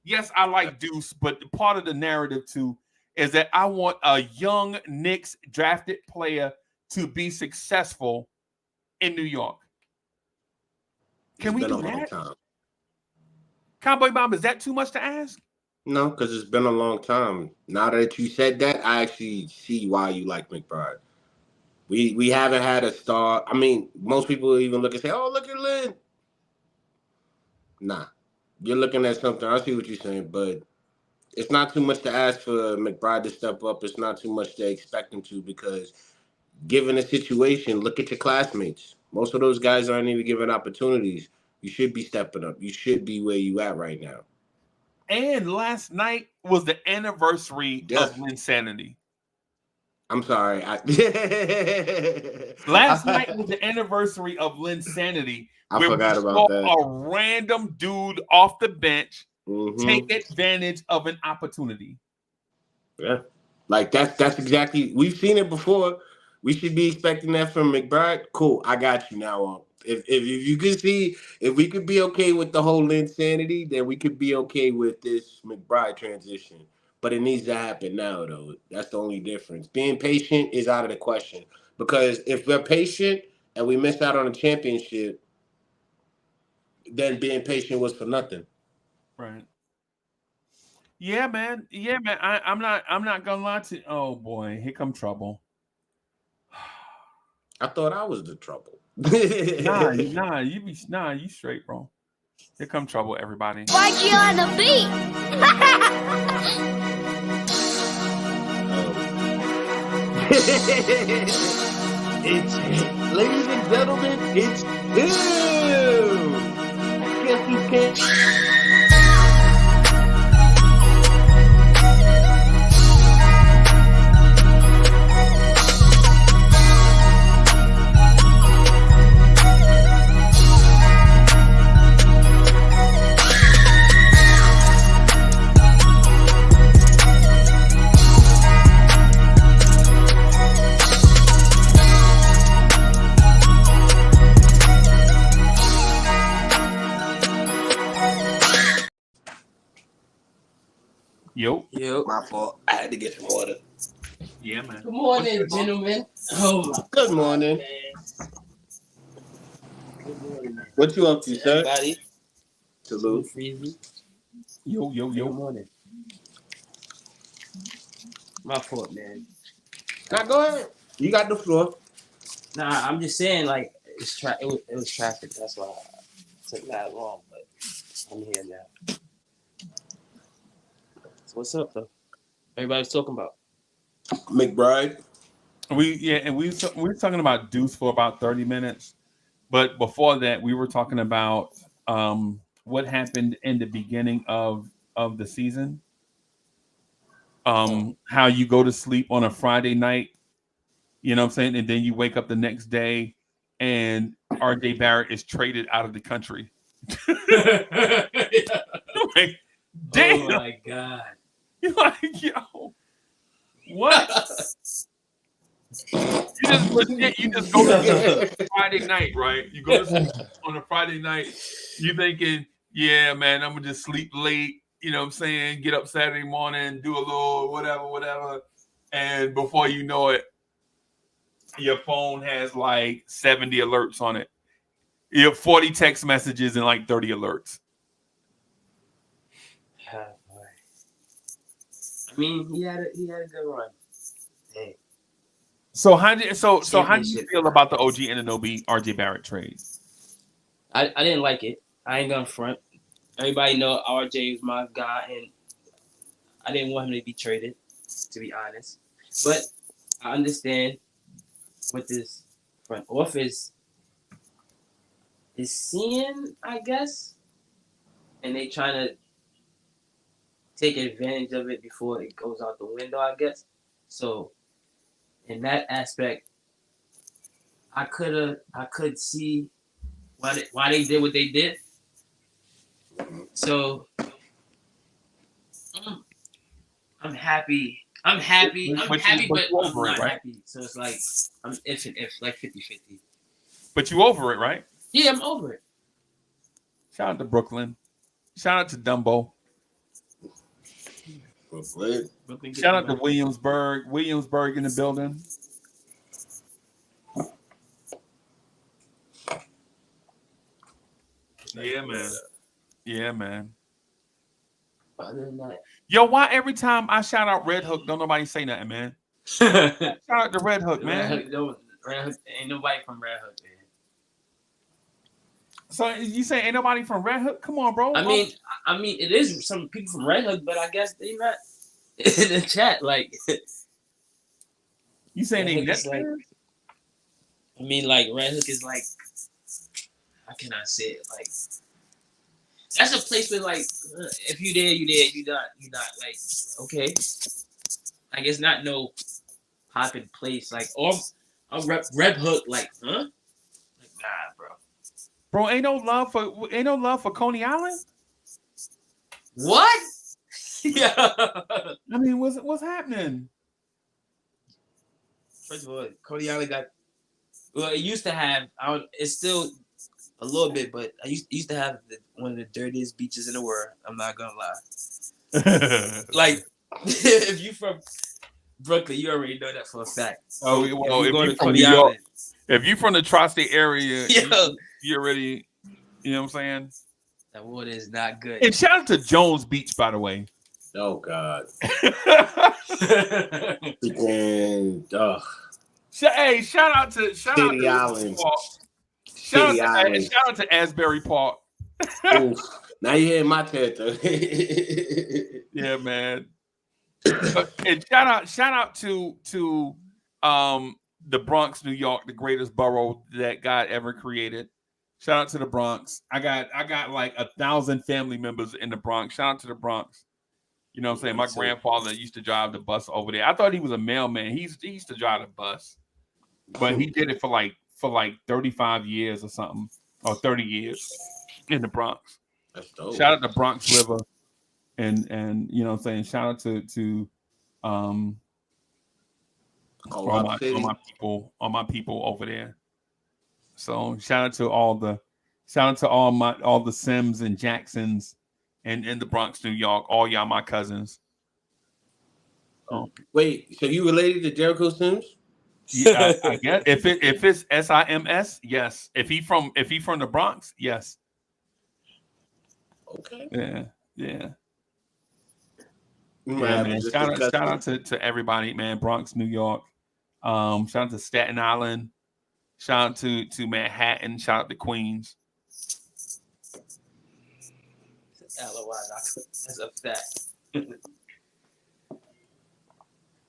[SPEAKER 4] Yes, I like Deuce, but part of the narrative too is that I want a young Knicks drafted player to be successful in New York. Can we do that? Cowboy Bob, is that too much to ask?
[SPEAKER 5] No, because it's been a long time. Now that you said that, I actually see why you like McBride. We haven't had a star. I mean, most people even look and say, "Oh, look at Lynn." Nah, you're looking at something. I see what you're saying, but it's not too much to ask for McBride to step up. It's not too much to expect him to, because given the situation, look at your classmates. Most of those guys aren't even given opportunities. You should be stepping up. You should be where you at right now.
[SPEAKER 4] And last night was the anniversary of Linsanity.
[SPEAKER 5] I'm sorry.
[SPEAKER 4] Last night was the anniversary of Linsanity.
[SPEAKER 5] I forgot about that.
[SPEAKER 4] A random dude off the bench take advantage of an opportunity.
[SPEAKER 5] Yeah. Like that's exactly, we've seen it before. We should be expecting that from McBride. Cool. I got you now. If you could see, if we could be okay with the whole insanity, then we could be okay with this McBride transition. But it needs to happen now, though. That's the only difference. Being patient is out of the question. Because if we're patient and we miss out on a championship, then being patient was for nothing.
[SPEAKER 4] Right. Yeah, man. Yeah, man. I'm not gonna lie to you. Oh boy, here come trouble.
[SPEAKER 5] I thought I was the trouble.
[SPEAKER 4] You straight, bro. Here come trouble, everybody.
[SPEAKER 6] Like you on the beat.
[SPEAKER 5] It's ladies and gentlemen, it's him. Guess who can't.
[SPEAKER 4] Yo.
[SPEAKER 5] My fault. I had to get some water.
[SPEAKER 4] Yeah, man.
[SPEAKER 7] Good morning, gentlemen. Oh my
[SPEAKER 5] Good morning.
[SPEAKER 7] Good morning, man.
[SPEAKER 5] What you up to, sir?
[SPEAKER 7] Everybody.
[SPEAKER 5] Salute.
[SPEAKER 7] Uncle Freezie.
[SPEAKER 4] Yo.
[SPEAKER 7] Good morning. My fault, man.
[SPEAKER 5] Now go ahead. You got the floor.
[SPEAKER 7] Nah, I'm just saying, like, it was traffic. That's why it took that long, but I'm here now. So what's up, though? Everybody's talking about
[SPEAKER 5] McBride.
[SPEAKER 4] We were talking about Deuce for about 30 minutes, but before that, we were talking about what happened in the beginning of the season. How you go to sleep on a Friday night, you know what I'm saying, and then you wake up the next day, and RJ Barrett is traded out of the country. Like, damn.
[SPEAKER 7] Oh my God.
[SPEAKER 4] You're like, yo, what? You just go to Friday night, right? You go to sleep on a Friday night, you thinking, yeah, man, I'm gonna just sleep late, you know what I'm saying? Get up Saturday morning, do a little whatever. And before you know it, your phone has like 70 alerts on it. You have 40 text messages and like 30 alerts.
[SPEAKER 7] I mean, he had a good run. Hey.
[SPEAKER 4] So how do you feel about the OG Anunoby RJ Barrett trade?
[SPEAKER 7] I didn't like it. I ain't gonna front. Everybody know RJ is my guy, and I didn't want him to be traded, to be honest. But I understand what this front office is seeing, I guess, and they trying to take advantage of it before it goes out the window, I guess. So in that aspect, I could see why they did what they did. So I'm happy. I'm happy, but I'm not happy. So it's like I'm if like 50-50.
[SPEAKER 4] But you over it, right?
[SPEAKER 7] Yeah, I'm over it.
[SPEAKER 4] Shout out to Brooklyn. Shout out to Dumbo. Shout out to Williamsburg. Williamsburg in the building. Yeah, man. Yeah, man.
[SPEAKER 7] Other than that,
[SPEAKER 4] yo, why every time I shout out Red Hook, don't nobody say nothing, man? Shout out to Red Hook, man.
[SPEAKER 7] Red Hook, ain't nobody from Red Hook, man.
[SPEAKER 4] So you say ain't nobody from Red Hook? Come on, bro.
[SPEAKER 7] I mean, it is some people from Red Hook, but I guess they not in the chat. Like,
[SPEAKER 4] you saying they net?
[SPEAKER 7] Like, I mean, like Red Hook is like, how can I say it? Like, that's a place where like, if you there, you there. You not like, okay. Like it's not no popping place. Like, or a Red Hook, like, huh? Like, nah, bro.
[SPEAKER 4] Bro, ain't no love for Coney Island?
[SPEAKER 7] What? Yeah.
[SPEAKER 4] I mean, what's happening?
[SPEAKER 7] First of all, Coney Island got. Well, it used to have. It's still A little bit, but I used to have one of the dirtiest beaches in the world. I'm not gonna lie. Like, if you from Brooklyn, you already know that for a fact.
[SPEAKER 4] Oh,
[SPEAKER 7] So
[SPEAKER 4] well,
[SPEAKER 7] if you
[SPEAKER 4] if
[SPEAKER 7] go
[SPEAKER 4] you
[SPEAKER 7] to
[SPEAKER 4] from New
[SPEAKER 7] Cody
[SPEAKER 4] York,
[SPEAKER 7] Island,
[SPEAKER 4] if you from the tri-state area,
[SPEAKER 7] yo,
[SPEAKER 4] you already, you know what I'm saying?
[SPEAKER 7] that water is not good.
[SPEAKER 4] And shout out to Jones Beach, by the way.
[SPEAKER 5] Oh God. Freaking
[SPEAKER 4] Hey, shout out to
[SPEAKER 5] Kitty Island.
[SPEAKER 4] Shout
[SPEAKER 5] Kitty Island.
[SPEAKER 4] shout out to Asbury Park.
[SPEAKER 5] Oof. Now you're in my territory.
[SPEAKER 4] Yeah, man. And shout out to the Bronx, New York, the greatest borough that God ever created. Shout out to the Bronx. I got like 1,000 family members in the Bronx. Shout out to the Bronx. You know what I'm saying? My grandfather used to drive the bus over there. I thought he was a mailman. He used to drive the bus, but he did it for like 35 years or something, or 30 years in the Bronx.
[SPEAKER 5] That's dope.
[SPEAKER 4] Shout out to Bronx River, and you know what I'm saying? Shout out to all my people over there. So shout out to all the Sims and Jacksons and in the Bronx, New York, all y'all my cousins.
[SPEAKER 5] Wait, so you related to Jericho Sims?
[SPEAKER 4] Yeah, I guess if it's SIMS, yes. If he from the Bronx, yes.
[SPEAKER 5] Okay.
[SPEAKER 4] Yeah.
[SPEAKER 5] Yeah,
[SPEAKER 4] Man. Shout out to everybody, man. Bronx, New York. Shout out to Staten Island. Shout out to Manhattan. Shout out to Queens.
[SPEAKER 7] That's a fact.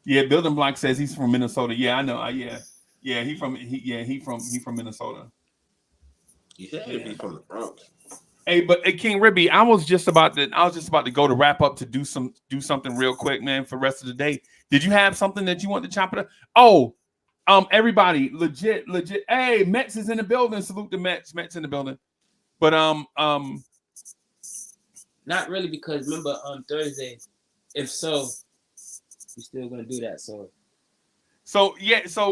[SPEAKER 4] Yeah, Building Block says he's from Minnesota. Yeah, I know. Yeah, he from Minnesota.
[SPEAKER 5] You said he'd be from the Bronx.
[SPEAKER 4] Hey, but King Ribby, I was just about to go to wrap up to do something real quick, man, for the rest of the day. Did you have something that you want to chop it up? Oh, everybody, legit. Hey, Mets is in the building. Salute the Mets. Mets in the building. But
[SPEAKER 7] not really, because remember on Thursday, if so, we're still gonna do that. So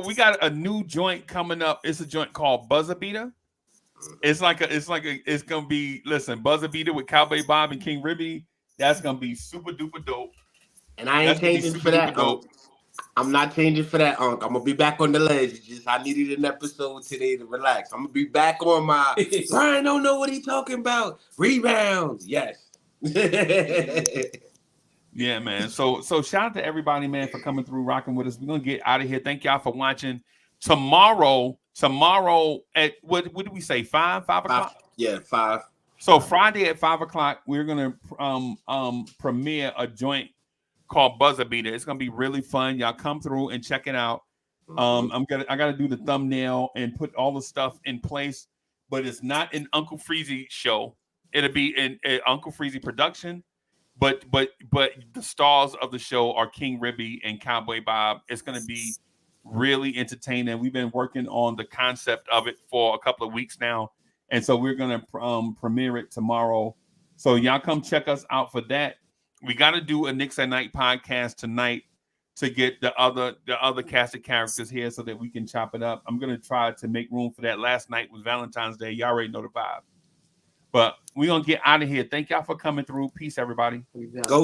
[SPEAKER 7] we got a new joint coming up. It's a joint called Buzzer Beater. It's gonna be, listen, Buzzer Beater with Cowboy Bob and King Ribby. That's gonna be super duper dope.
[SPEAKER 5] And I ain't changing for that. I'm not changing for that, Unc. I'm gonna be back on the ledge. I needed an episode today to relax. I'm gonna be back on my Brian don't know what he talking about. Rebounds, yes.
[SPEAKER 4] Yeah, man. So shout out to everybody, man, for coming through, rocking with us. We're gonna get out of here. Thank y'all for watching. Tomorrow at what did we say? 5 o'clock?
[SPEAKER 5] Yeah, 5.
[SPEAKER 4] So Friday at 5 o'clock, we're gonna premiere a joint called Buzzer Beater. It's gonna be really fun. Y'all come through and check it out. I gotta do the thumbnail and put all the stuff in place, but it's not an Uncle Freezie show. It'll be an Uncle Freezie production, but the stars of the show are King Ribby and Cowboy Bob. It's gonna be really entertaining. We've been working on the concept of it for a couple of weeks now, and so we're gonna premiere it tomorrow. So y'all come check us out for that. We got to do a Knicks at Night podcast tonight to get the other cast of characters here so that we can chop it up. I'm gonna try to make room for that. Last night was Valentine's Day. Y'all already know the vibe. But we're gonna get out of here. Thank y'all for coming through. Peace, everybody.
[SPEAKER 5] Go